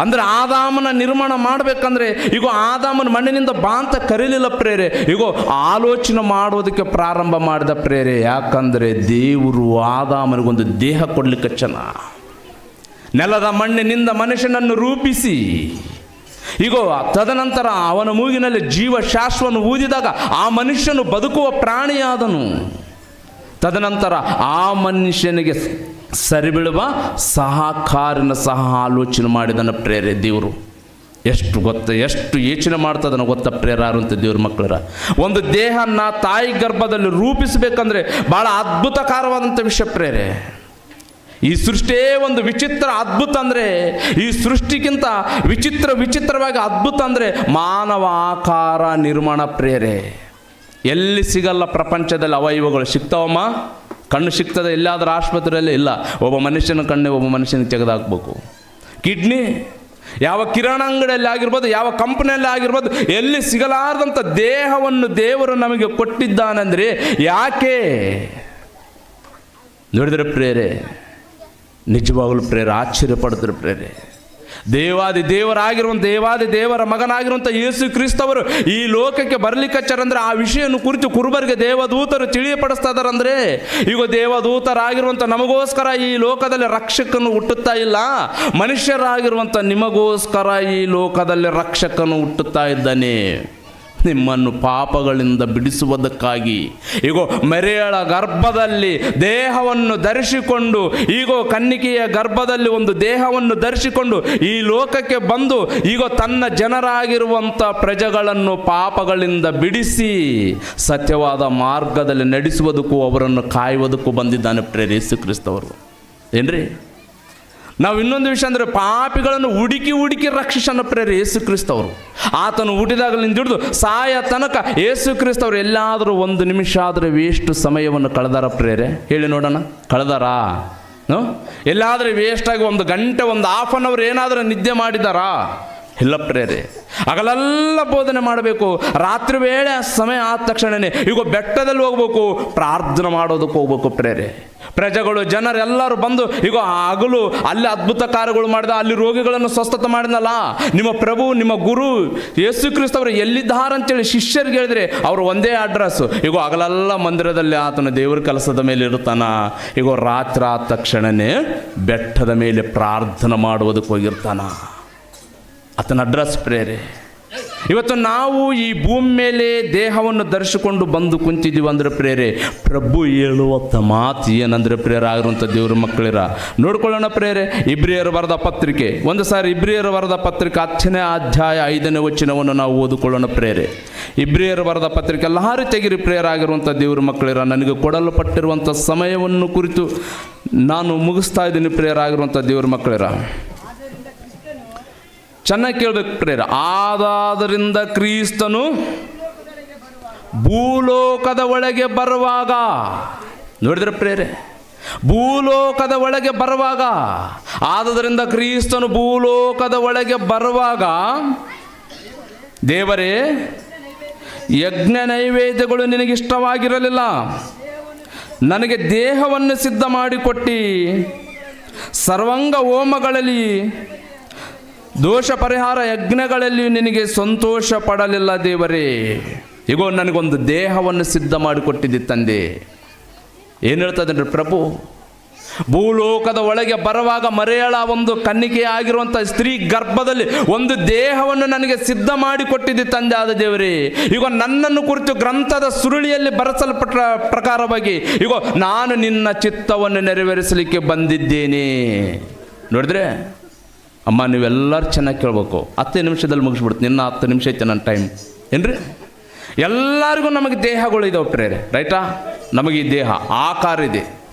ಅಂದರೆ ಆದಾಮನ ನಿರ್ಮಾಣ ಮಾಡಬೇಕಂದ್ರೆ ಈಗ ಆದಾಮನ ಮಣ್ಣಿನಿಂದ ಬಾ ಅಂತ ಕರೀಲಿಲ್ಲ ಪ್ರೇರೆ, ಈಗ ಆಲೋಚನೆ ಮಾಡೋದಕ್ಕೆ ಪ್ರಾರಂಭ ಮಾಡಿದ ಪ್ರೇರೆ. ಯಾಕಂದರೆ ದೇವರು ಆದಾಮನಿಗೊಂದು ದೇಹ ಕೊಡ್ಲಿಕ್ಕೆ ನೆಲದ ಮಣ್ಣಿನಿಂದ ಮನುಷ್ಯನನ್ನು ರೂಪಿಸಿ ಈಗ ತದನಂತರ ಅವನ ಮೂಗಿನಲ್ಲಿ ಜೀವಶ್ವಾಸವನ್ನು ಊದಿದಾಗ ಆ ಮನುಷ್ಯನು ಬದುಕುವ ಪ್ರಾಣಿಯಾದನು. ತದನಂತರ ಆ ಮನುಷ್ಯನಿಗೆ ಸರಿಬೀಳುವ ಸಹಕಾರಿನ ಸಹ ಆಲೋಚನೆ ಮಾಡಿದನ ಪ್ರೇರೆ ದೇವರು. ಎಷ್ಟು ಯೋಚನೆ ಮಾಡ್ತದನ ಗೊತ್ತ ಪ್ರೇರಾರು ಅಂತ ದೇವ್ರ ಮಕ್ಕಳರ. ಒಂದು ದೇಹನ ತಾಯಿ ಗರ್ಭದಲ್ಲಿ ರೂಪಿಸಬೇಕಂದ್ರೆ ಭಾಳ ಅದ್ಭುತಕರವಾದಂಥ ವಿಷಯ ಪ್ರೇರೆ. ಈ ಸೃಷ್ಟಿಯೇ ಒಂದು ವಿಚಿತ್ರ ಅದ್ಭುತ. ಅಂದರೆ ಈ ಸೃಷ್ಟಿಗಿಂತ ವಿಚಿತ್ರವಾಗಿ ಅದ್ಭುತ ಅಂದರೆ ಮಾನವ ಆಕಾರ ನಿರ್ಮಾಣ ಪ್ರೇರೆ. ಎಲ್ಲಿ ಸಿಗಲ್ಲ ಪ್ರಪಂಚದಲ್ಲಿ ಅವಯವಗಳು. ಸಿಗ್ತಾವಮ್ಮ? ಕಣ್ಣು ಸಿಗ್ತದೆ ಎಲ್ಲಾದರೂ ಆಸ್ಪತ್ರೆಯಲ್ಲಿ? ಇಲ್ಲ. ಒಬ್ಬ ಮನುಷ್ಯನ ಕಣ್ಣೆ ಒಬ್ಬ ಮನುಷ್ಯನಿಗೆ ತೆಗೆದುಹಾಕ್ಬೇಕು. ಕಿಡ್ನಿ ಯಾವ ಕಿರಾಣ ಅಂಗಡಿಯಲ್ಲಿ ಆಗಿರ್ಬೋದು, ಯಾವ ಕಂಪನಿಯಲ್ಲಿ ಆಗಿರ್ಬೋದು, ಎಲ್ಲಿ ಸಿಗಲಾರದಂಥ ದೇಹವನ್ನು ದೇವರು ನಮಗೆ ಕೊಟ್ಟಿದ್ದಾನೆಂದರೆ ಯಾಕೆ? ನೋಡಿದ್ರೆ ಪ್ರೇರೆ, ನಿಜವಾಗಲೂ ಪ್ರೇರೆ ಆಶ್ಚರ್ಯ ಪಡ್ತಾರೆ ಪ್ರೇರೆ. ದೇವಾದಿ ದೇವರ ಮಗನಾಗಿರುವಂಥ ಯೇಸು ಕ್ರಿಸ್ತವರು ಈ ಲೋಕಕ್ಕೆ ಬರ್ಲಿಕ್ಕಂದ್ರೆ ಆ ವಿಷಯವನ್ನು ಕುರಿತು ಕುರುಬರಿಗೆ ದೇವದೂತರು ತಿಳಿಯಪಡಿಸ್ತಾ ಇದ್ದಾರಂದ್ರೆ, ಈಗ ದೇವದೂತರಾಗಿರುವಂಥ ನಮಗೋಸ್ಕರ ಈ ಲೋಕದಲ್ಲಿ ರಕ್ಷಕನು ಹುಟ್ಟುತ್ತಾ ಇಲ್ಲ, ಮನುಷ್ಯರಾಗಿರುವಂಥ ನಿಮಗೋಸ್ಕರ ಈ ಲೋಕದಲ್ಲಿ ರಕ್ಷಕನು ಹುಟ್ಟುತ್ತಾ ಇದ್ದಾನೆ. ನಿಮ್ಮನ್ನು ಪಾಪಗಳಿಂದ ಬಿಡಿಸುವುದಕ್ಕಾಗಿ ಈಗೋ ಮರಿಯಳ ಗರ್ಭದಲ್ಲಿ ದೇಹವನ್ನು ಧರಿಸಿಕೊಂಡು, ಈಗೋ ಕನ್ನಿಕೆಯ ಗರ್ಭದಲ್ಲಿ ಒಂದು ದೇಹವನ್ನು ಧರಿಸಿಕೊಂಡು ಈ ಲೋಕಕ್ಕೆ ಬಂದು ಈಗ ತನ್ನ ಜನರಾಗಿರುವಂಥ ಪ್ರಜೆಗಳನ್ನು ಪಾಪಗಳಿಂದ ಬಿಡಿಸಿ ಸತ್ಯವಾದ ಮಾರ್ಗದಲ್ಲಿ ನಡೆಸುವುದಕ್ಕೂ ಅವರನ್ನು ಕಾಯುವುದಕ್ಕೂ ಬಂದಿದ್ದಾನೆ ಪ್ರೇರೆ ಯೇಸು ಕ್ರಿಸ್ತವರು. ಏನ್ರಿ? ನಾವು ಇನ್ನೊಂದು ವಿಷಯ ಅಂದರೆ ಪಾಪಿಗಳನ್ನು ಹುಡುಕಿ ರಕ್ಷಿಸನ ಪ್ರೇರೆ ಯೇಸು ಕ್ರಿಸ್ತವರು. ಆತನು ಹುಟ್ಟಿದಾಗಲಿಂದ ಹಿಡಿದು ಸಾಯ ತನಕ ಯೇಸು ಕ್ರಿಸ್ತವರು ಎಲ್ಲಾದರೂ ಒಂದು ನಿಮಿಷ ಆದರೆ ವೇಸ್ಟ್ ಸಮಯವನ್ನು ಕಳೆದಾರ ಪ್ರೇರೆ? ಹೇಳಿ ನೋಡೋಣ, ಕಳೆದಾರಾ? ಎಲ್ಲಾದರೂ ವೇಸ್ಟಾಗಿ ಒಂದು ಗಂಟೆ, ಒಂದು ಹಾಫ್ ಆನ್ ಅವರ್ ಏನಾದರೂ ನಿದ್ದೆ ಮಾಡಿದಾರಾ? ಇಲ್ಲ ಪ್ರೇರೆ. ಹಗಲೆಲ್ಲ ಬೋಧನೆ ಮಾಡಬೇಕು, ರಾತ್ರಿ ವೇಳೆ ಸಮಯ ಆದ ತಕ್ಷಣವೇ ಈಗ ಬೆಟ್ಟದಲ್ಲಿ ಹೋಗ್ಬೇಕು, ಪ್ರಾರ್ಥನೆ ಮಾಡೋದಕ್ಕೆ ಹೋಗ್ಬೇಕು ಪ್ರೇರೆ. ಪ್ರಜೆಗಳು ಜನರೆಲ್ಲರೂ ಬಂದು ಈಗ ಹಗಲು ಅಲ್ಲಿ ಅದ್ಭುತ ಕಾರ್ಯಗಳು ಮಾಡಿದ, ಅಲ್ಲಿ ರೋಗಿಗಳನ್ನು ಸ್ವಸ್ಥತೆ ಮಾಡಿದ್ನಲ್ಲ ನಿಮ್ಮ ಪ್ರಭು, ನಿಮ್ಮ ಗುರು ಯೇಸು ಕ್ರಿಸ್ತವರು ಎಲ್ಲಿದ್ದಾರಂತೇಳಿ ಶಿಷ್ಯರಿಗೆ ಹೇಳಿದ್ರೆ ಅವರು ಒಂದೇ ಅಡ್ರೆಸ್ಸು. ಈಗ ಹಗಲೆಲ್ಲ ಮಂದಿರದಲ್ಲಿ ಆತನ ದೇವರ ಕೆಲಸದ ಮೇಲೆ ಇರ್ತಾನ. ಈಗ ರಾತ್ರಿ ಆದ ತಕ್ಷಣವೇ ಬೆಟ್ಟದ ಮೇಲೆ ಪ್ರಾರ್ಥನೆ ಮಾಡುವುದಕ್ಕೆ ಹೋಗಿರ್ತಾನ. ಆತನ ಅಡ್ರೆಸ್ ಪ್ರೇರೆ. ಇವತ್ತು ನಾವು ಈ ಭೂಮಿ ಮೇಲೆ ದೇಹವನ್ನು ಧರಿಸಿಕೊಂಡು ಬಂದು ಕುಂತಿದ್ದೀವಿ ಅಂದರೆ ಪ್ರೇರೆ, ಪ್ರಭು ಹೇಳುವಂಥ ಮಾತು ಏನಂದರೆ ಪ್ರೇರ ಆಗಿರುವಂಥ ದೇವ್ರ ಮಕ್ಕಳಿರ ನೋಡ್ಕೊಳ್ಳೋಣ ಪ್ರೇರೆ. ಇಬ್ರಿಯರು ಬರೆದ ಪತ್ರಿಕೆ, ಒಂದು ಸಾರಿ ಇಬ್ರಿಯರು ಬರೆದ ಪತ್ರಿಕೆ 10ನೇ ಅಧ್ಯಾಯ 5ನೇ ವಚನವನ್ನು ನಾವು ಓದಿಕೊಳ್ಳೋಣ ಪ್ರೇರೆ. ಇಬ್ರಿಯರು ಬರೆದ ಪತ್ರಿಕೆ ಎಲ್ಲರೂ ತೆಗಿರಿ ಪ್ರೇರ ಆಗಿರುವಂಥ ದೇವ್ರ ಮಕ್ಕಳಿರ. ನನಗೆ ಕೊಡಲ್ಪಟ್ಟಿರುವಂಥ ಸಮಯವನ್ನು ಕುರಿತು ನಾನು ಮುಗಿಸ್ತಾ ಇದ್ದೀನಿ ಪ್ರೇರ ಆಗಿರುವಂಥ ದೇವ್ರ ಮಕ್ಕಳಿರ. ಚೆನ್ನಾಗಿ ಕೇಳಬೇಕು ಪ್ರೇರ. ಆದಾದರಿಂದ ಕ್ರಿಸ್ತನು ಭೂಲೋಕದ ಒಳಗೆ ಬರುವಾಗ, ನೋಡಿದ್ರೆ ಪ್ರೇರೆ, ಭೂಲೋಕದ ಒಳಗೆ ಬರುವಾಗ, ಆದದರಿಂದ ಕ್ರಿಸ್ತನು ಭೂಲೋಕದ ಒಳಗೆ ಬರುವಾಗ, ದೇವರೇ ಯಜ್ಞ ನೈವೇದ್ಯಗಳು ನಿನಗಿಷ್ಟವಾಗಿರಲಿಲ್ಲ, ನನಗೆ ದೇಹವನ್ನು ಸಿದ್ಧ ಮಾಡಿಕೊಟ್ಟು ಸರ್ವಾಂಗ ಹೋಮಗಳಲ್ಲಿ ದೋಷ ಪರಿಹಾರ ಯಜ್ಞಗಳಲ್ಲಿ ನಿನಗೆ ಸಂತೋಷ ಪಡಲಿಲ್ಲ ದೇವರೇ. ಈಗೋ ನನಗೊಂದು ದೇಹವನ್ನು ಸಿದ್ಧ ಮಾಡಿಕೊಟ್ಟಿದ್ದೆ ತಂದೆ. ಏನು ಹೇಳ್ತದೆ ಪ್ರಭು? ಭೂಲೋಕದ ಒಳಗೆ ಬರುವಾಗ ಮರೆಯಳ ಒಂದು ಕನ್ನಿಕೆ ಆಗಿರುವಂಥ ಸ್ತ್ರೀ ಗರ್ಭದಲ್ಲಿ ಒಂದು ದೇಹವನ್ನು ನನಗೆ ಸಿದ್ಧ ಮಾಡಿಕೊಟ್ಟಿದ್ದೆ ತಂದೆ ಆದ ದೇವರೇ. ಈಗ ನನ್ನನ್ನು ಕುರಿತು ಗ್ರಂಥದ ಸುರುಳಿಯಲ್ಲಿ ಬರೆಸಲ್ಪಟ್ಟ ಪ್ರಕಾರವಾಗಿ ಈಗ ನಾನು ನಿನ್ನ ಚಿತ್ತವನ್ನು ನೆರವೇರಿಸಲಿಕ್ಕೆ ಬಂದಿದ್ದೇನೆ. ನೋಡಿದ್ರೆ ಅಮ್ಮ, ನೀವೆಲ್ಲರೂ ಚೆನ್ನಾಗಿ ಕೇಳಬೇಕು. 10 ನಿಮಿಷದಲ್ಲಿ ಮುಗಿಸ್ಬಿಡ್ತು. ನಿನ್ನ 10 ನಿಮಿಷ ಐತೆ ನನ್ನ ಟೈಮ್. ಏನ್ರಿ? ಎಲ್ಲರಿಗೂ ನಮಗೆ ದೇಹಗಳು ಇದಾವೆ ಪ್ರೇರೆ, ರೈಟಾ? ನಮಗೆ ಈ ದೇಹ ಆಕಾರ ಇದೆ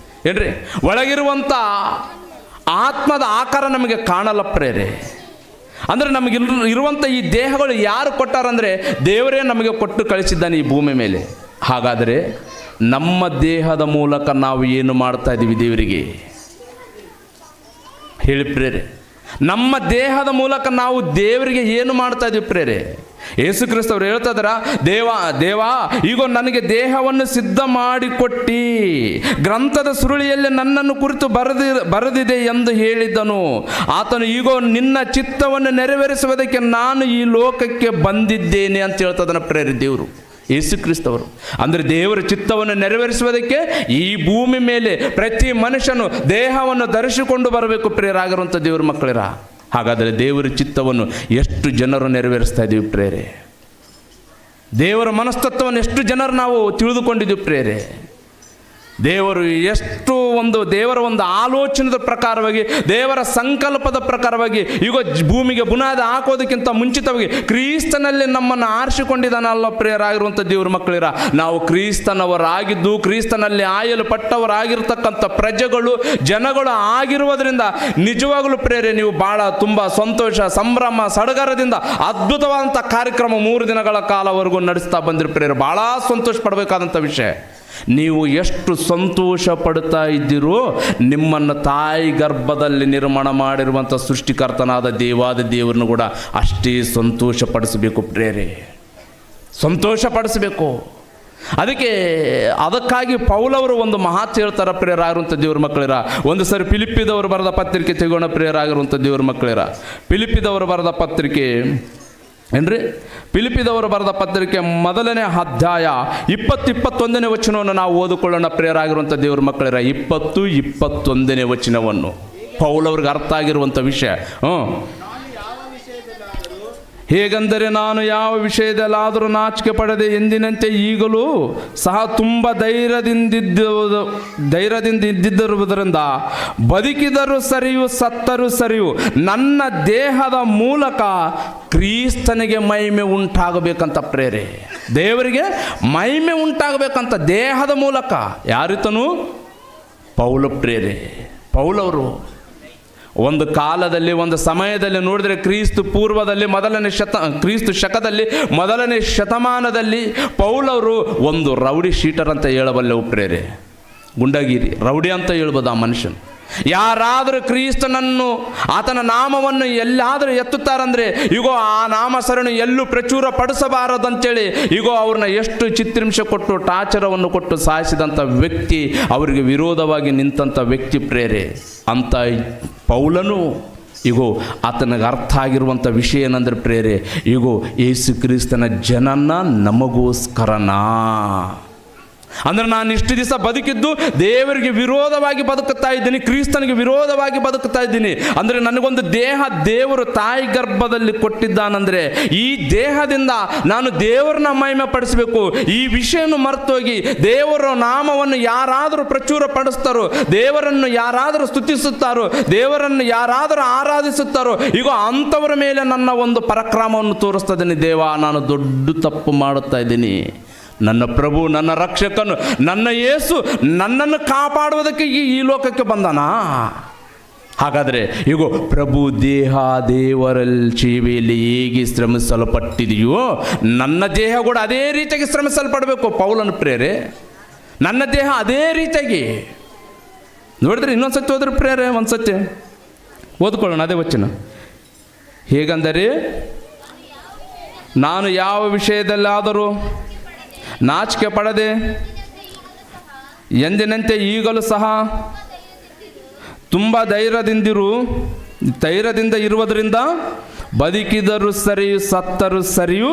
ಏನ್ರಿ? ಒಳಗಿರುವಂಥ ಆತ್ಮದ ಆಕಾರ ನಮಗೆ ಕಾಣಲ್ಲ ಪ್ರೇರೆ. ಅಂದರೆ ನಮಗೆ ಇರುವಂಥ ಈ ದೇಹಗಳು ಯಾರು ಕೊಟ್ಟಾರಂದರೆ ದೇವರೇ ನಮಗೆ ಕೊಟ್ಟು ಕಳಿಸಿದ್ದಾನೆ ಈ ಭೂಮಿ ಮೇಲೆ. ಹಾಗಾದರೆ ನಮ್ಮ ದೇಹದ ಮೂಲಕ ನಾವು ಏನು ಮಾಡ್ತಾ ಇದ್ದೀವಿ ದೇವರಿಗೆ? ಹೇಳಿ ಪ್ರೇರೆ. ನಮ್ಮ ದೇಹದ ಮೂಲಕ ನಾವು ದೇವರಿಗೆ ಏನು ಮಾಡ್ತಾ ಇದ್ದೀವಿ ಪ್ರೇರೆ? ಯೇಸು ಕ್ರಿಸ್ತವರು ಹೇಳ್ತಾ ಇದ್ದಾರ, ದೇವಾ ಈಗ ನನಗೆ ದೇಹವನ್ನು ಸಿದ್ಧ ಮಾಡಿಕೊಟ್ಟಿ ಗ್ರಂಥದ ಸುರುಳಿಯಲ್ಲಿ ನನ್ನನ್ನು ಕುರಿತು ಬರೆದಿದೆ ಎಂದು ಹೇಳಿದ್ದನು. ಆತನು ಈಗ ನಿನ್ನ ಚಿತ್ತವನ್ನು ನೆರವೇರಿಸುವುದಕ್ಕೆ ನಾನು ಈ ಲೋಕಕ್ಕೆ ಬಂದಿದ್ದೇನೆ ಅಂತ ಹೇಳ್ತದನ ಪ್ರೇರೆ ದೇವರು, ಯೇಸು ಕ್ರಿಸ್ತವರು. ಅಂದರೆ ದೇವರ ಚಿತ್ತವನ್ನು ನೆರವೇರಿಸುವುದಕ್ಕೆ ಈ ಭೂಮಿ ಮೇಲೆ ಪ್ರತಿ ಮನುಷ್ಯನು ದೇಹವನ್ನು ಧರಿಸಿಕೊಂಡು ಬರಬೇಕು ಪ್ರೇರಾಗಿರುವಂಥ ದೇವರ ಮಕ್ಕಳಿರ. ಹಾಗಾದರೆ ದೇವರ ಚಿತ್ತವನ್ನು ಎಷ್ಟು ಜನರು ನೆರವೇರಿಸ್ತಾ ಇದ್ದೀವಿ ಪ್ರೇರೆ? ದೇವರ ಮನಸ್ತತ್ವವನ್ನು ಎಷ್ಟು ಜನರು ನಾವು ತಿಳಿದುಕೊಂಡಿದ್ದೀವಿ ಪ್ರೇರೆ? ದೇವರು ಎಷ್ಟು ದೇವರ ಒಂದು ಆಲೋಚನದ ಪ್ರಕಾರವಾಗಿ, ದೇವರ ಸಂಕಲ್ಪದ ಪ್ರಕಾರವಾಗಿ ಈಗ ಭೂಮಿಗೆ ಬುನಾದಿ ಹಾಕೋದಕ್ಕಿಂತ ಮುಂಚಿತವಾಗಿ ಕ್ರಿಸ್ತನಲ್ಲಿ ನಮ್ಮನ್ನು ಆರಿಸಿಕೊಂಡಿದ್ದಾನಲ್ಲ ಪ್ರಿಯರಾಗಿರುವಂಥ ದೇವ್ರ ಮಕ್ಕಳಿರ. ನಾವು ಕ್ರಿಸ್ತನವರಾಗಿದ್ದು ಕ್ರಿಸ್ತನಲ್ಲಿ ಆಯಲ್ಪಟ್ಟವರಾಗಿರ್ತಕ್ಕಂಥ ಪ್ರಜೆಗಳು ಜನಗಳು ಆಗಿರುವುದರಿಂದ ನಿಜವಾಗಲೂ ಪ್ರೇರೆ ನೀವು ಭಾಳ ತುಂಬ ಸಂತೋಷ, ಸಂಭ್ರಮ, ಸಡಗರದಿಂದ ಅದ್ಭುತವಾದಂಥ ಕಾರ್ಯಕ್ರಮ 3 ದಿನಗಳ ಕಾಲವರೆಗೂ ನಡೆಸ್ತಾ ಬಂದಿರು ಪ್ರೇರೆ. ಭಾಳ ಸಂತೋಷ ಪಡಬೇಕಾದಂಥ ವಿಷಯ. ನೀವು ಎಷ್ಟು ಸಂತೋಷ ಪಡ್ತಾ ಇದ್ದೀರೋ ನಿಮ್ಮನ್ನು ತಾಯಿ ಗರ್ಭದಲ್ಲಿ ನಿರ್ಮಾಣ ಮಾಡಿರುವಂಥ ಸೃಷ್ಟಿಕರ್ತನಾದ ದೇವಾದ ದೇವರನ್ನು ಕೂಡ ಅಷ್ಟೇ ಸಂತೋಷ ಪಡಿಸಬೇಕು ಪ್ರೇರೆ, ಸಂತೋಷ ಪಡಿಸಬೇಕು. ಅದಕ್ಕಾಗಿ ಪೌಲವರು ಒಂದು ಮಾತು ಹೇಳ್ತಾರೆ ಪ್ರಿಯರಾಗಿರುವಂಥ ದೇವ್ರ ಮಕ್ಕಳಿರ. ಒಂದು ಸರಿ ಫಿಲಿಪ್ಪಿದವರು ಬರೆದ ಪತ್ರಿಕೆ ತೆಗೋಣ ಪ್ರಿಯರಾಗಿರುವಂಥ ದೇವ್ರ ಮಕ್ಕಳಿರ. ಫಿಲಿಪ್ಪಿದವರು ಬರೆದ ಪತ್ರಿಕೆ ಏನ್ರಿ? ಫಿಲಿಪ್ಪಿದವರು ಬರೆದ ಪತ್ರಿಕೆ 1ನೇ ಅಧ್ಯಾಯ 20-21ನೇ ವಚನವನ್ನು ನಾವು ಓದಿಕೊಳ್ಳೋಣ ಪ್ರಿಯರಾಗಿರುವಂಥ ದೇವ್ರ ಮಕ್ಕಳಿರ. 20-21ನೇ ವಚನವನ್ನು ಪೌಲವ್ರಿಗೆ ಅರ್ಥ ಆಗಿರುವಂಥ ವಿಷಯ. ಹೇಗೆಂದರೆ ನಾನು ಯಾವ ವಿಷಯದಲ್ಲಾದರೂ ನಾಚಿಕೆ ಪಡದೆ ಎಂದಿನಂತೆ ಈಗಲೂ ಸಹ ತುಂಬ ಧೈರ್ಯದಿಂದಿದ್ದಿರುವುದರಿಂದ ಬದುಕಿದರೂ ಸರಿಯು ಸತ್ತರೂ ಸರಿಯು ನನ್ನ ದೇಹದ ಮೂಲಕ ಕ್ರಿಸ್ತನಿಗೆ ಮಹಿಮೆ ಉಂಟಾಗಬೇಕಂತ ಪ್ರೇರೆ. ದೇವರಿಗೆ ಮಹಿಮೆ ಉಂಟಾಗಬೇಕಂತ ದೇಹದ ಮೂಲಕ. ಯಾರಿತನು? ಪೌಲ ಪ್ರೇರೆ. ಪೌಲವರು ಒಂದು ಕಾಲದಲ್ಲಿ, ಒಂದು ಸಮಯದಲ್ಲಿ ನೋಡಿದರೆ ಕ್ರಿಸ್ತ ಪೂರ್ವದಲ್ಲಿ ಕ್ರಿಸ್ತ ಶಕದಲ್ಲಿ 1ನೇ ಶತಮಾನದಲ್ಲಿ ಪೌಲವರು ಒಂದು ರೌಡಿ ಶೀಟರ್ ಅಂತ ಹೇಳಬಲ್ಲೆವು ಪ್ರೇರೆ. ಗುಂಡಗಿರಿ ರೌಡಿ ಅಂತ ಹೇಳ್ಬೋದು ಆ ಮನುಷ್ಯನು. ಯಾರಾದರೂ ಕ್ರಿಸ್ತನನ್ನು, ಆತನ ನಾಮವನ್ನು ಎಲ್ಲಾದರೂ ಎತ್ತುತ್ತಾರಂದರೆ ಈಗೋ ಆ ನಾಮಸರಣಿ ಎಲ್ಲೂ ಪ್ರಚುರ ಪಡಿಸಬಾರದಂತೇಳಿ ಈಗೋ ಅವ್ರನ್ನ ಎಷ್ಟು ಚಿತ್ರಿಂಸೆ ಕೊಟ್ಟು ಟಾರ್ಚರವನ್ನು ಕೊಟ್ಟು ಸಾಯಿಸಿದಂಥ ವ್ಯಕ್ತಿ, ಅವರಿಗೆ ವಿರೋಧವಾಗಿ ನಿಂತಂಥ ವ್ಯಕ್ತಿ ಪ್ರೇರೆ. ಅಂತ ಪೌಲನು ಈಗೋ ಆತನಿಗೆ ಅರ್ಥ ಆಗಿರುವಂಥ ವಿಷಯ ಏನಂದ್ರೆ ಪ್ರೇರೆ, ಈಗೋ ಯೇಸು ಕ್ರಿಸ್ತನ ಜನನ ನಮಗೋಸ್ಕರನಾ. ಅಂದರೆ ನಾನು ಇಷ್ಟು ದಿವಸ ಬದುಕಿದ್ದು ದೇವರಿಗೆ ವಿರೋಧವಾಗಿ ಬದುಕುತ್ತಾ ಇದ್ದೀನಿ, ಕ್ರಿಸ್ತನಿಗೆ ವಿರೋಧವಾಗಿ ಬದುಕುತ್ತಾ ಇದ್ದೀನಿ. ಅಂದರೆ ನನಗೊಂದು ದೇಹ ದೇವರು ತಾಯಿ ಗರ್ಭದಲ್ಲಿ ಕೊಟ್ಟಿದ್ದಾನಂದರೆ ಈ ದೇಹದಿಂದ ನಾನು ದೇವರನ್ನ ಮಹಿಮೆ ಪಡಿಸಬೇಕು. ಈ ವಿಷಯವನ್ನು ಮರೆತೋಗಿ ದೇವರ ನಾಮವನ್ನು ಯಾರಾದರೂ ಪ್ರಚುರ ಪಡಿಸ್ತಾರೋ, ದೇವರನ್ನು ಯಾರಾದರೂ ಸ್ತುತಿಸುತ್ತಾರೋ, ದೇವರನ್ನು ಯಾರಾದರೂ ಆರಾಧಿಸುತ್ತಾರೋ, ಈಗ ಅಂಥವರ ಮೇಲೆ ನನ್ನ ಒಂದು ಪರಾಕ್ರಮವನ್ನು ತೋರಿಸ್ತಾ ಇದ್ದೀನಿ. ದೇವ, ನಾನು ದೊಡ್ಡ ತಪ್ಪು ಮಾಡುತ್ತಾ ಇದ್ದೀನಿ. ನನ್ನ ಪ್ರಭು, ನನ್ನ ರಕ್ಷಕನು, ನನ್ನ ಯೇಸು ನನ್ನನ್ನು ಕಾಪಾಡುವುದಕ್ಕೆ ಈ ಲೋಕಕ್ಕೆ ಬಂದಾನ. ಹಾಗಾದರೆ ಈಗ ಪ್ರಭು ದೇಹ ದೇವರಲ್ಲಿ ಸೇವೆಯಲ್ಲಿ ಹೇಗೆ ಶ್ರಮಿಸಲ್ಪಟ್ಟಿದೆಯೋ ನನ್ನ ದೇಹ ಕೂಡ ಅದೇ ರೀತಿಯಾಗಿ ಶ್ರಮಿಸಲ್ಪಡಬೇಕು. ಪೌಲನ ಪ್ರೇರೆ, ನನ್ನ ದೇಹ ಅದೇ ರೀತಿಯಾಗಿ ನೋಡಿದ್ರೆ ಇನ್ನೊಂದು ಸತಿ ಹೋದ್ರೆ ಪ್ರೇರೆ, ಒಂದು ಸತಿ ಓದ್ಕೊಳ್ಳೋಣ ಅದೇ ವಚನ. ಹೇಗೆಂದರೆ ನಾನು ಯಾವ ವಿಷಯದಲ್ಲಾದರೂ ನಾಚಿಕೆ ಪಡದೆ ಎಂದಿನಂತೆ ಈಗಲೂ ಸಹ ತುಂಬ ಧೈರ್ಯದಿಂದ ಇರುವುದರಿಂದ ಬದುಕಿದರೂ ಸರಿಯು ಸತ್ತರೂ ಸರಿಯು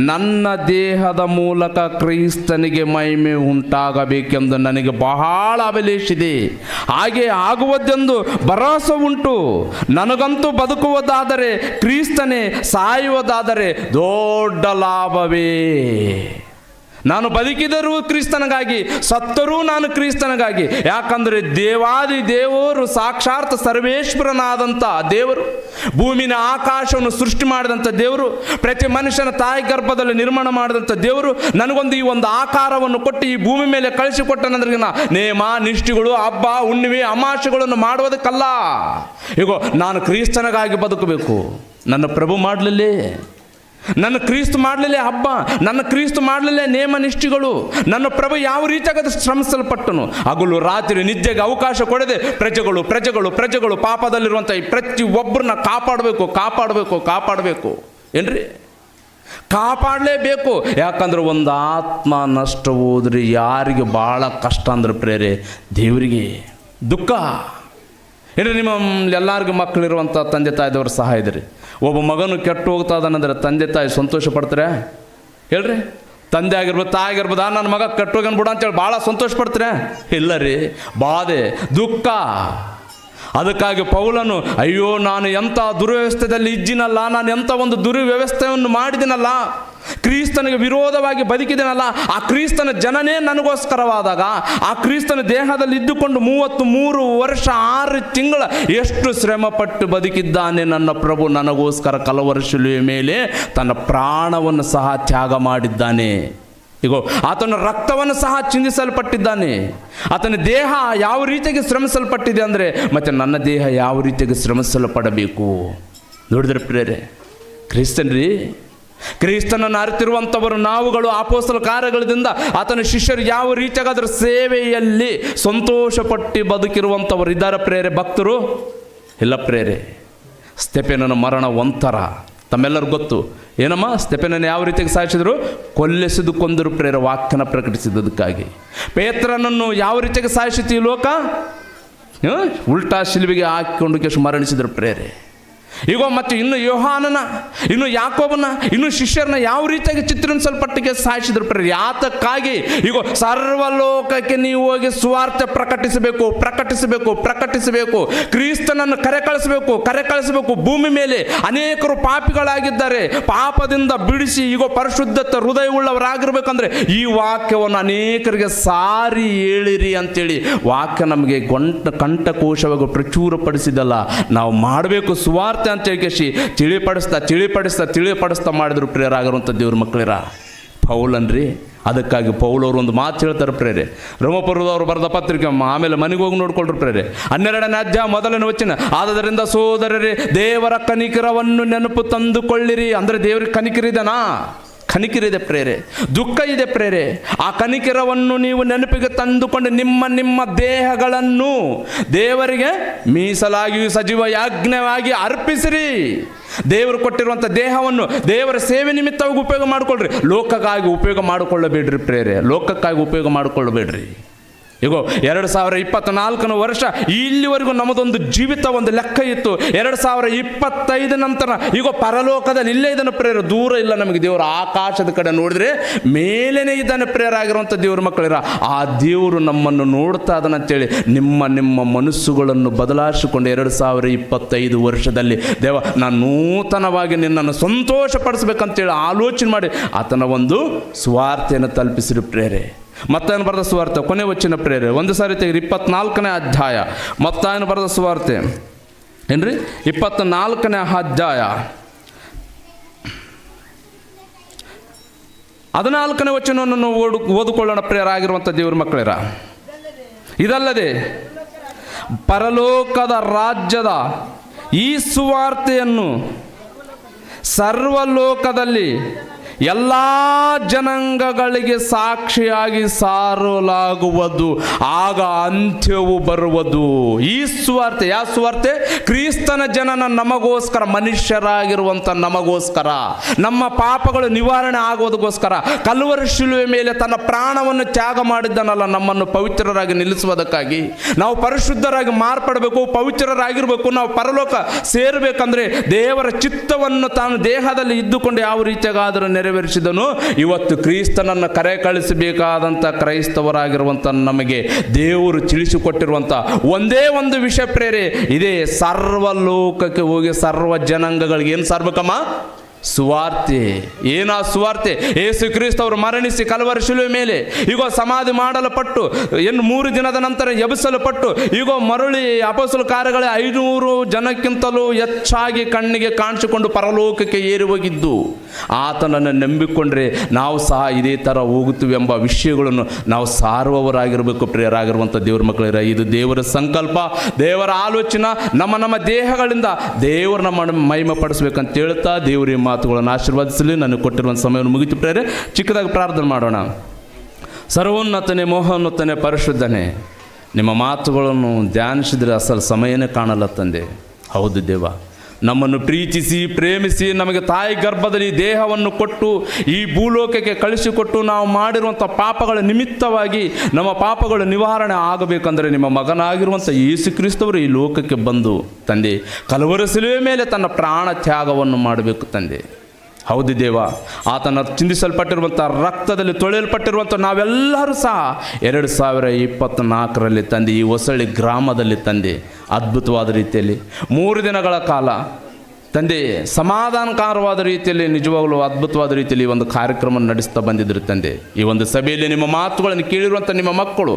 ನನ್ನ ದೇಹದ ಮೂಲಕ ಕ್ರಿಸ್ತನಿಗೆ ಮಹಿಮೆ ಉಂಟಾಗಬೇಕೆಂದು ನನಗೆ ಬಹಳ ಅಭಿಲೇಷಿದೆ. ಹಾಗೆ ಆಗುವುದೆಂದು ಭರವಸೆ ಉಂಟು. ನನಗಂತೂ ಬದುಕುವುದಾದರೆ ಕ್ರಿಸ್ತನೇ, ಸಾಯುವುದಾದರೆ ದೊಡ್ಡ ಲಾಭವೇ. ನಾನು ಬದುಕಿದರೂ ಕ್ರಿಸ್ತನಿಗಾಗಿ, ಸತ್ತರೂ ನಾನು ಕ್ರಿಸ್ತನಿಗಾಗಿ. ಯಾಕಂದರೆ ದೇವಾದಿ ದೇವರು, ಸಾಕ್ಷಾತ್ ಸರ್ವೇಶ್ವರನಾದಂಥ ದೇವರು, ಭೂಮಿನ ಆಕಾಶವನ್ನು ಸೃಷ್ಟಿ ಮಾಡಿದಂಥ ದೇವರು, ಪ್ರತಿ ಮನುಷ್ಯನ ತಾಯಿ ಗರ್ಭದಲ್ಲಿ ನಿರ್ಮಾಣ ಮಾಡಿದಂಥ ದೇವರು ನನಗೊಂದು ಈ ಒಂದು ಆಕಾರವನ್ನು ಕೊಟ್ಟು ಈ ಭೂಮಿ ಮೇಲೆ ಕಳಿಸಿಕೊಟ್ಟನಂದ್ರೆ ನೇಮ ನಿಷ್ಠೆಗಳು, ಹಬ್ಬ ಹುಣ್ಣಿಮೆ ಅಮಾವಾಸ್ಯೆಗಳನ್ನು ಮಾಡುವುದಕ್ಕಲ್ಲ. ಈಗ ನಾನು ಕ್ರಿಸ್ತನಿಗಾಗಿ ಬದುಕಬೇಕು. ನನ್ನ ಪ್ರಭು ಮಾಡಲಿಲ್ಲೇ. ನನ್ನ ಕ್ರಿಸ್ತ ಮಾಡಲಿಲ್ಲ ಹಬ್ಬ, ನನ್ನ ಕ್ರಿಸ್ತ ಮಾಡಲಿಲ್ಲ ನೇಮ ನಿಷ್ಠೆಗಳು. ನನ್ನ ಪ್ರಭು ಯಾವ ರೀತಿಯಾಗಿ ಶ್ರಮಿಸಲ್ಪಟ್ಟನು. ಹಗಲು ರಾತ್ರಿ ನಿದ್ದೆಗೆ ಅವಕಾಶ ಕೊಡದೆ ಪ್ರಜೆಗಳು ಪಾಪದಲ್ಲಿರುವಂಥ ಈ ಪ್ರತಿಯೊಬ್ಬರನ್ನ ಕಾಪಾಡಬೇಕು ಏನ್ರಿ, ಕಾಪಾಡಲೇಬೇಕು. ಯಾಕಂದ್ರೆ ಒಂದು ಆತ್ಮ ನಷ್ಟ ಹೋದ್ರೆ ಯಾರಿಗೆ ಭಾಳ ಕಷ್ಟ ಅಂದ್ರೆ ಪ್ರೇರೆ, ದೇವರಿಗೆ ದುಃಖ ಏನ್ರಿ. ನಿಮ್ಮ ಎಲ್ಲರಿಗೂ ಮಕ್ಕಳಿರುವಂಥ ತಂದೆ ತಾಯಿದವ್ರ ಸಹಾಯ ಇದ್ರಿ. ಒಬ್ಬ ಮಗನು ಕೆಟ್ಟು ಹೋಗ್ತಾ ಇದ್ದಾನಂದ್ರೆ ತಂದೆ ತಾಯಿ ಸಂತೋಷ ಪಡ್ತಾರೆ ಹೇಳ್ರಿ. ತಂದೆ ಆಗಿರ್ಬೋದು ತಾಯಿ ಆಗಿರ್ಬೋದು, ನನ್ನ ಮಗ ಕೆಟ್ಟೋಗನ್ ಬಿಡ ಅಂತೇಳಿ ಭಾಳ ಸಂತೋಷ ಪಡ್ತಾರೆ? ಇಲ್ಲ ರೀ, ಬಾಧೆ ದುಃಖ. ಅದಕ್ಕಾಗಿ ಪೌಲನು, ಅಯ್ಯೋ ನಾನು ಎಂಥ ದುರ್ವ್ಯವಸ್ಥೆಯಲ್ಲಿ ಇದ್ದೀನಲ್ಲ, ನಾನು ಎಂಥ ಒಂದು ದುರ್ವ್ಯವಸ್ಥೆಯನ್ನು ಮಾಡಿದ್ದೀನಲ್ಲ, ಕ್ರಿಸ್ತನಿಗೆ ವಿರೋಧವಾಗಿ ಬದುಕಿದ್ದೀನಲ್ಲ, ಆ ಕ್ರಿಸ್ತನ ಜನನೇ ನನಗೋಸ್ಕರವಾದಾಗ, ಆ ಕ್ರಿಸ್ತನ ದೇಹದಲ್ಲಿ ಇದ್ದುಕೊಂಡು 33 ವರ್ಷ 6 ತಿಂಗಳ ಎಷ್ಟು ಶ್ರಮಪಟ್ಟು ಬದುಕಿದ್ದಾನೆ ನನ್ನ ಪ್ರಭು ನನಗೋಸ್ಕರ. ಕಲವರ ಶಿಲುವೆ ಮೇಲೆ ತನ್ನ ಪ್ರಾಣವನ್ನು ಸಹ ತ್ಯಾಗ ಮಾಡಿದ್ದಾನೆ. ಈಗ ಆತನ ರಕ್ತವನ್ನು ಸಹ ಚಿಂದಿಸಲ್ಪಟ್ಟಿದ್ದಾನೆ. ಆತನ ದೇಹ ಯಾವ ರೀತಿಯಾಗಿ ಶ್ರಮಿಸಲ್ಪಟ್ಟಿದೆ ಅಂದರೆ ಮತ್ತು ನನ್ನ ದೇಹ ಯಾವ ರೀತಿಯಾಗಿ ಶ್ರಮಿಸಲ್ಪಡಬೇಕು. ನೋಡಿದ್ರೆ ಪ್ರೇರೆ, ಕ್ರಿಸ್ತನ್ರಿ, ಕ್ರಿಸ್ತನನ್ನು ಅರಿತಿರುವಂಥವರು ನಾವುಗಳು ಅಪೊಸ್ತಲ ಕಾರ್ಯಗಳಿಂದ ಆತನ ಶಿಷ್ಯರು ಯಾವ ರೀತಿಯಾಗಿ ಅದರ ಸೇವೆಯಲ್ಲಿ ಸಂತೋಷಪಟ್ಟು ಬದುಕಿರುವಂಥವರು ಇದ್ದಾರೆ ಪ್ರೇರೆ. ಭಕ್ತರು ಇಲ್ಲ ಪ್ರೇರೆ. ಸ್ತೆಫೆನನ ಮರಣ ಒಂಥರ ತಮ್ಮೆಲ್ಲರಿಗೂ ಗೊತ್ತು. ಏನಮ್ಮ, ಸ್ತೆಫೆನನ್ನು ಯಾವ ರೀತಿಯಾಗಿ ಸಾಯಿಸಿದ್ರು? ಕೊಲ್ಲಿಸಿದು ಕೊಂದರು ಪ್ರೇರ, ವಾಕ್ಯನ ಪ್ರಕಟಿಸಿದ್ದಕ್ಕಾಗಿ. ಪೇತ್ರನನ್ನು ಯಾವ ರೀತಿಯಾಗಿ ಸಾಯಿಸಿತು ಈ ಲೋಕ? ಉಲ್ಟಾ ಶಿಲುಬೆಗೆ ಹಾಕಿಕೊಂಡು ಮರಣಿಸಿದ್ರು ಪ್ರೇರೆ. ಈಗ ಮತ್ತು ಇನ್ನು ಯೋಹಾನನ, ಇನ್ನು ಯಾಕೋಬನ, ಇನ್ನು ಶಿಷ್ಯರನ್ನ ಯಾವ ರೀತಿಯಾಗಿ ಚಿತ್ರಿಸಲ್ಪಟ್ಟಿಗೆ ಸಾಯಿಸಿದ್ರು ಪ್ರೇರೆ. ಯಾತಕ್ಕಾಗಿ? ಈಗ ಸರ್ವಲೋಕಕ್ಕೆ ನೀವು ಹೋಗಿ ಸುವಾರ್ತೆ ಪ್ರಕಟಿಸಬೇಕು. ಕ್ರಿಸ್ತನನ್ನು ಕರೆ ಕಳಿಸಬೇಕು. ಭೂಮಿ ಮೇಲೆ ಅನೇಕರು ಪಾಪಿಗಳಾಗಿದ್ದಾರೆ, ಪಾಪದಿಂದ ಬಿಡಿಸಿ ಈಗ ಪರಿಶುದ್ಧತೆ ಹೃದಯವುಳ್ಳವರಾಗಿರ್ಬೇಕಂದ್ರೆ ಈ ವಾಕ್ಯವನ್ನು ಅನೇಕರಿಗೆ ಸಾರಿ ಹೇಳಿರಿ ಅಂತೇಳಿ ವಾಕ್ಯ ನಮಗೆ ಕಂಠಕೋಶವಾಗಿ ಪ್ರಚುರಪಡಿಸಿದಲ್ಲ. ನಾವು ಮಾಡಬೇಕು ಸುವಾರ್ತೆ ಅಂತ ಹೇಳಿ ತಿಳಿಪಡಿಸ್ತಾ ಮಾಡಿದ್ರು ಪ್ರೇರಾಗಿರುವಂಥ ದೇವ್ರ ಮಕ್ಕಳಿರ ಪೌಲನ್ರಿ. ಅದಕ್ಕಾಗಿ ಪೌಲವರು ಒಂದು ಮಾತು ಹೇಳ್ತಾರೆ ಪ್ರೇರೆ. ರೋಮಪುರದವರು ಬರೆದ ಪತ್ರಿಕೆ, ಆಮೇಲೆ ಮನೆಗೆ ಹೋಗಿ ನೋಡ್ಕೊಳ್ರು ಪ್ರೇರೆ. 12ನೇ ಅಧ್ಯಾಯ 1ನೇ ವಚನ, ಆದದರಿಂದ ಸೋದರರೇ ದೇವರ ಕನಿಕರವನ್ನು ನೆನಪು ತಂದುಕೊಳ್ಳಿರಿ. ಅಂದರೆ ದೇವರಿಗೆ ಕನಿಕರಿದೆ ಪ್ರೇರೆ, ದುಃಖ ಇದೆ ಪ್ರೇರೆ. ಆ ಕನಿಕರವನ್ನು ನೀವು ನೆನಪಿಗೆ ತಂದುಕೊಂಡು ನಿಮ್ಮ ದೇಹಗಳನ್ನು ದೇವರಿಗೆ ಮೀಸಲಾಗಿ ಸಜೀವ ಯಾಜ್ಞವಾಗಿ ಅರ್ಪಿಸಿರಿ. ದೇವರು ಕೊಟ್ಟಿರುವಂಥ ದೇಹವನ್ನು ದೇವರ ಸೇವೆ ನಿಮಿತ್ತವಾಗಿ ಉಪಯೋಗ ಮಾಡಿಕೊಳ್ಳ್ರಿ. ಲೋಕಕ್ಕಾಗಿ ಉಪಯೋಗ ಮಾಡಿಕೊಳ್ಳಬೇಡ್ರಿ ಪ್ರೇರೆ, ಲೋಕಕ್ಕಾಗಿ ಉಪಯೋಗ ಮಾಡಿಕೊಳ್ಳಬೇಡ್ರಿ. ಈಗ 2024 ವರ್ಷ ಇಲ್ಲಿವರೆಗೂ ನಮ್ಮದೊಂದು ಜೀವಿತ ಒಂದು ಲೆಕ್ಕ ಇತ್ತು. 2025 ನಂತರ ಈಗ ಪರಲೋಕದಲ್ಲಿ ಇಲ್ಲೇ ಇದನ್ನು ಪ್ರೇರ, ದೂರ ಇಲ್ಲ ನಮಗೆ. ದೇವರು ಆಕಾಶದ ಕಡೆ ನೋಡಿದ್ರೆ ಮೇಲೇನೆ ಇದ್ದಾನೆ ಪ್ರೇರ ಆಗಿರುವಂಥ ದೇವ್ರ ಮಕ್ಕಳಿರ. ಆ ದೇವರು ನಮ್ಮನ್ನು ನೋಡ್ತಾ ಇದ್ದಾನಂತೇಳಿ ನಿಮ್ಮ ಮನಸ್ಸುಗಳನ್ನು ಬದಲಾಯಿಸಿಕೊಂಡು 2025 ವರ್ಷದಲ್ಲಿ ದೇವ ನಾನು ನೂತನವಾಗಿ ನಿನ್ನನ್ನು ಸಂತೋಷಪಡಿಸ್ಬೇಕಂತೇಳಿ ಆಲೋಚನೆ ಮಾಡಿ ಆತನ ಒಂದು ಸುವಾರ್ತೆಯನ್ನು ತಲುಪಿಸಿರಿ ಪ್ರೇರೆ. ಮತ್ತಾಯನು ಬರೆದ ಸುವಾರ್ತೆ ಕೊನೆ ವಚನ ಪ್ರೇರೆ, ಒಂದು ಸಾರಿ ತೆಗೆದು 24ನೇ ಅಧ್ಯಾಯ. ಮತ್ತಾಯನು ಬರೆದ ಸುವಾರ್ತೆ ಏನ್ರಿ 24ನೇ ಅಧ್ಯಾಯ 14ನೇ ವಚನವನ್ನು ಓದಿಕೊಳ್ಳೋಣ ಪ್ರೇರಾಗಿರುವಂಥ ದೇವ್ರ ಮಕ್ಕಳಿರ. ಇದಲ್ಲದೆ ಪರಲೋಕದ ರಾಜ್ಯದ ಈ ಸುವಾರ್ತೆಯನ್ನು ಸರ್ವಲೋಕದಲ್ಲಿ ಎಲ್ಲ ಜನಾಂಗಗಳಿಗೆ ಸಾಕ್ಷಿಯಾಗಿ ಸಾರಲಾಗುವುದು, ಆಗ ಅಂತ್ಯವು ಬರುವುದು. ಈ ಸುವಾರ್ತೆ ಯಾವ ಸುವಾರ್ತೆ? ಕ್ರಿಸ್ತನ ಜನನ ನಮಗೋಸ್ಕರ, ಮನುಷ್ಯರಾಗಿರುವಂಥ ನಮಗೋಸ್ಕರ, ನಮ್ಮ ಪಾಪಗಳು ನಿವಾರಣೆ ಆಗುವುದಕ್ಕೋಸ್ಕರ ಕಲ್ವರಿ ಶಿಲುವೆ ಮೇಲೆ ತನ್ನ ಪ್ರಾಣವನ್ನು ತ್ಯಾಗ ಮಾಡಿದ್ದನಲ್ಲ, ನಮ್ಮನ್ನು ಪವಿತ್ರರಾಗಿ ನಿಲ್ಲಿಸುವುದಕ್ಕಾಗಿ. ನಾವು ಪರಿಶುದ್ಧರಾಗಿ ಮಾರ್ಪಡಬೇಕು, ಪವಿತ್ರರಾಗಿರಬೇಕು. ನಾವು ಪರಲೋಕ ಸೇರಬೇಕಂದ್ರೆ ದೇವರ ಚಿತ್ತವನ್ನು ತಾನು ದೇಹದಲ್ಲಿ ಇದ್ದುಕೊಂಡು ಯಾವ ರೀತಿಯಾಗಾದರೂ ನೆರವೇರಿಸಿದನು. ಇವತ್ತು ಕ್ರಿಸ್ತನನ್ನು ಕರೆ ಕಳಿಸಬೇಕಾದಂಥ ಕ್ರೈಸ್ತವರಾಗಿರುವಂಥ ನಮಗೆ ದೇವರು ತಿಳಿಸಿಕೊಟ್ಟಿರುವಂಥ ಒಂದೇ ಒಂದು ವಿಷಯ ಪ್ರೇರೆ, ಇದೇ ಸರ್ವಲೋಕಕ್ಕೆ ಹೋಗಿ ಸರ್ವ ಜನಾಂಗಗಳಿಗೆ ಏನು ಸಾರಬೇಕಮ್ಮ? ಸುವಾರ್ತೆ. ಏನಾ ಸುವಾರ್ತೆ? ಯೇಸು ಕ್ರಿಸ್ತವರು ಮರಣಿಸಿ ಕಲ್ವರಿ ಶಿಲುವೆ ಮೇಲೆ ಈಗ ಸಮಾಧಿ ಮಾಡಲ್ಪಟ್ಟು 3 ದಿನದ ನಂತರ ಎಬ್ಬಿಸಲ್ಪಟ್ಟು ಈಗ ಮರಳಿ ಅಪೊಸ್ತಲ ಕಾರ್ಯಗಳ 500 ಜನಕ್ಕಿಂತಲೂ ಹೆಚ್ಚಾಗಿ ಕಣ್ಣಿಗೆ ಕಾಣಿಸಿಕೊಂಡು ಪರಲೋಕಕ್ಕೆ ಏರಿ ಹೋಗಿದ್ದು. ಆತನನ್ನು ನಂಬಿಕೊಂಡ್ರೆ ನಾವು ಸಹ ಇದೇ ಥರ ಹೋಗುತ್ತೀವಿ ಎಂಬ ವಿಷಯಗಳನ್ನು ನಾವು ಸಾರುವವರಾಗಿರಬೇಕು ಪ್ರಿಯರಾಗಿರುವಂಥ ದೇವ್ರ ಮಕ್ಕಳಿರ. ಇದು ದೇವರ ಸಂಕಲ್ಪ, ದೇವರ ಆಲೋಚನೆ. ನಮ್ಮ ದೇಹಗಳಿಂದ ದೇವರನ್ನ ಮಹಿಮೆ ಪಡಿಸ್ಬೇಕಂತ ಹೇಳ್ತಾ ದೇವರಿಗೆ ಮಾತುಗಳನ್ನು ಆಶೀರ್ವಾದಿಸಲಿ. ನನಗೆ ಕೊಟ್ಟಿರುವಂಥ ಸಮಯವನ್ನು ಮುಗಿತು ಪ್ರೇರೆ. ಚಿಕ್ಕದಾಗಿ ಪ್ರಾರ್ಥನೆ ಮಾಡೋಣ. ಸರ್ವೋನ್ನತನೇ, ಮಹೋನ್ನತನೇ, ಪರಿಶುದ್ಧನೇ, ನಿಮ್ಮ ಮಾತುಗಳನ್ನು ಧ್ಯಾನಿಸಿದರೆ ಅಸಲು ಸಮಯನೇ ಕಾಣಲ್ಲ ತಂದೆ. ಹೌದು ದೇವ, ನಮ್ಮನ್ನು ಪ್ರೀತಿಸಿ ಪ್ರೇಮಿಸಿ ನಮಗೆ ತಾಯಿ ಗರ್ಭದಲ್ಲಿ ದೇಹವನ್ನು ಕೊಟ್ಟು ಈ ಭೂಲೋಕಕ್ಕೆ ಕಳಿಸಿಕೊಟ್ಟು ನಾವು ಮಾಡಿರುವಂಥ ಪಾಪಗಳ ನಿಮಿತ್ತವಾಗಿ ನಮ್ಮ ಪಾಪಗಳ ನಿವಾರಣೆ ಆಗಬೇಕಂದರೆ ನಿಮ್ಮ ಮಗನಾಗಿರುವಂಥ ಯೇಸು ಕ್ರಿಸ್ತವರು ಈ ಲೋಕಕ್ಕೆ ಬಂದು ತಂದೆ ಕಲವರ ಶಿಲುವೆ ಮೇಲೆ ತನ್ನ ಪ್ರಾಣ ತ್ಯಾಗವನ್ನು ಮಾಡಬೇಕು ತಂದೆ. ಹೌದು ದೇವ, ಆತನ ಚಿಂದಿಸಲ್ಪಟ್ಟಿರುವಂಥ ರಕ್ತದಲ್ಲಿ ತೊಳೆಯಲ್ಪಟ್ಟಿರುವಂಥ ನಾವೆಲ್ಲರೂ ಸಹ 2024ರಲ್ಲಿ ತಂದೆ ಈ ಹೊಸಳ್ಳಿ ಗ್ರಾಮದಲ್ಲಿ ತಂದೆ ಅದ್ಭುತವಾದ ರೀತಿಯಲ್ಲಿ 3 ದಿನಗಳ ಕಾಲ ತಂದೆ ಸಮಾಧಾನಕರವಾದ ರೀತಿಯಲ್ಲಿ ನಿಜವಾಗಲೂ ಅದ್ಭುತವಾದ ರೀತಿಯಲ್ಲಿ ಈ ಒಂದು ಕಾರ್ಯಕ್ರಮ ನಡೆಸ್ತಾ ಬಂದಿದ್ರು ತಂದೆ. ಈ ಒಂದು ಸಭೆಯಲ್ಲಿ ನಿಮ್ಮ ಮಾತುಗಳನ್ನು ಕೇಳಿರುವಂಥ ನಿಮ್ಮ ಮಕ್ಕಳು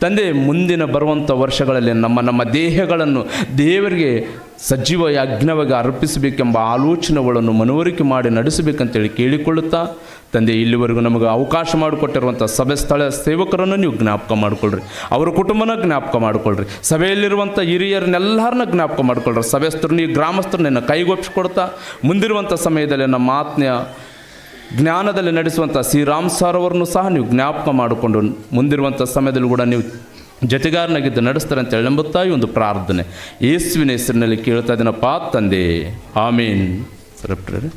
ತಂದೆ ಮುಂದಿನ ಬರುವಂಥ ವರ್ಷಗಳಲ್ಲಿ ನಮ್ಮ ದೇಹಗಳನ್ನು ದೇವರಿಗೆ ಸಜೀವ ಯಜ್ಞವಾಗಿ ಅರ್ಪಿಸಬೇಕೆಂಬ ಆಲೋಚನೆಗಳನ್ನು ಮನವರಿಕೆ ಮಾಡಿ ನಡೆಸಬೇಕಂತೇಳಿ ಕೇಳಿಕೊಳ್ಳುತ್ತಾ ತಂದೆ ಇಲ್ಲಿವರೆಗೂ ನಮಗೆ ಅವಕಾಶ ಮಾಡಿಕೊಟ್ಟಿರುವಂಥ ಸಭೆ ಸ್ಥಳ ಸೇವಕರನ್ನು ನೀವು ಜ್ಞಾಪಕ ಮಾಡಿಕೊಳ್ಳ್ರಿ, ಅವರ ಕುಟುಂಬನ ಜ್ಞಾಪಕ ಮಾಡಿಕೊಳ್ಳ್ರಿ, ಸಭೆಯಲ್ಲಿರುವಂಥ ಹಿರಿಯರನ್ನೆಲ್ಲರನ್ನ ಜ್ಞಾಪಕ ಮಾಡಿಕೊಳ್ಳ್ರಿ, ಸಭೆಸ್ಥರನ್ನ ಈ ಗ್ರಾಮಸ್ಥರನ್ನ ಕೈಗೊಪ್ಪಿಸ್ಕೊಡ್ತಾ ಮುಂದಿರುವಂಥ ಸಮಯದಲ್ಲಿ ನಮ್ಮ ಆತ್ಮೀಯ ಜ್ಞಾನದಲ್ಲಿ ನಡೆಸುವಂಥ ಶ್ರೀರಾಮ್ ಸಾರ್ ಅವರನ್ನು ಸಹ ನೀವು ಜ್ಞಾಪಕ ಮಾಡಿಕೊಂಡು ಮುಂದಿರುವಂಥ ಸಮಯದಲ್ಲಿ ಕೂಡ ನೀವು ಜೊತೆಗಾರನಾಗಿದ್ದು ನಡೆಸ್ತಾರೆ ಅಂತ ಹೇಳಿ ನಂಬುತ್ತಾ ಈ ಒಂದು ಪ್ರಾರ್ಥನೆ ಯೇಸುವಿನ ಹೆಸರಿನಲ್ಲಿ ಕೇಳ್ತಾ ಇದ್ದೀನಪ್ಪ ತಂದೆ, ಆಮೀನ್. ಸರಪ್ಟ್ರೆ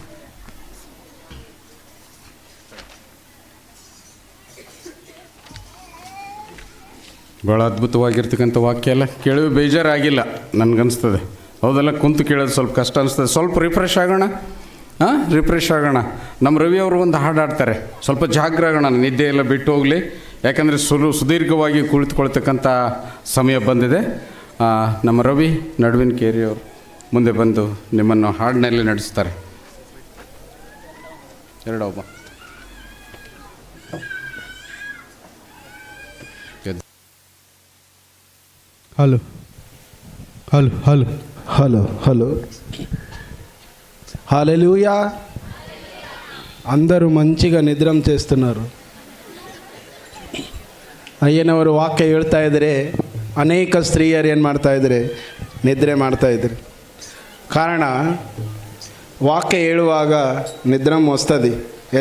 ಭಾಳ ಅದ್ಭುತವಾಗಿರ್ತಕ್ಕಂಥ ವಾಕ್ಯ ಎಲ್ಲ ಕೇಳಿ ಬೇಜಾರಾಗಿಲ್ಲ ನನಗನ್ನಿಸ್ತದೆ. ಹೌದೆಲ್ಲ ಕುಂತು ಕೇಳೋದು ಸ್ವಲ್ಪ ಕಷ್ಟ ಅನಿಸ್ತದೆ. ಸ್ವಲ್ಪ ರಿಫ್ರೆಶ್ ಆಗೋಣ, ರಿಫ್ರೆಶ್ ಆಗೋಣ. ನಮ್ಮ ರವಿ ಅವರು ಒಂದು ಹಾಡು ಹಾಡ್ತಾರೆ, ಸ್ವಲ್ಪ ಜಾಗ್ರ ಆಗೋಣ, ನಿದ್ದೆ ಎಲ್ಲ ಬಿಟ್ಟು ಹೋಗಲಿ. ಯಾಕಂದರೆ ಸುದೀರ್ಘವಾಗಿ ಕುಳಿತುಕೊಳ್ತಕ್ಕಂಥ ಸಮಯ ಬಂದಿದೆ. ನಮ್ಮ ರವಿ ನಡುವಿನ ಕೇರಿಯವರು ಮುಂದೆ ಬಂದು ನಿಮ್ಮನ್ನು ಹಾಡಿನಲ್ಲಿ ನಡೆಸ್ತಾರೆ. ಎರಡೊಬ್ಬ hello hello hello hello hello hallelujah. అందరూ మంచిగా నిద్రం చేస్తున్నారు. ಅಯ್ಯನವರು ವಾಕ್ಯ ಹೇಳ್ತಾ ಇದ್ದರೆ ಅನೇಕ ಸ್ತ್ರೀಯರು ಏನು ಮಾಡ್ತಾಯಿದ್ದಾರೆ, ನಿದ್ರೆ ಮಾಡ್ತಾಯಿದ್ರು. ಕಾರಣ ವಾಕ್ಯ ಹೇಳುವಾಗ ನಿದ್ರಂ ವಸ್ತದೆ.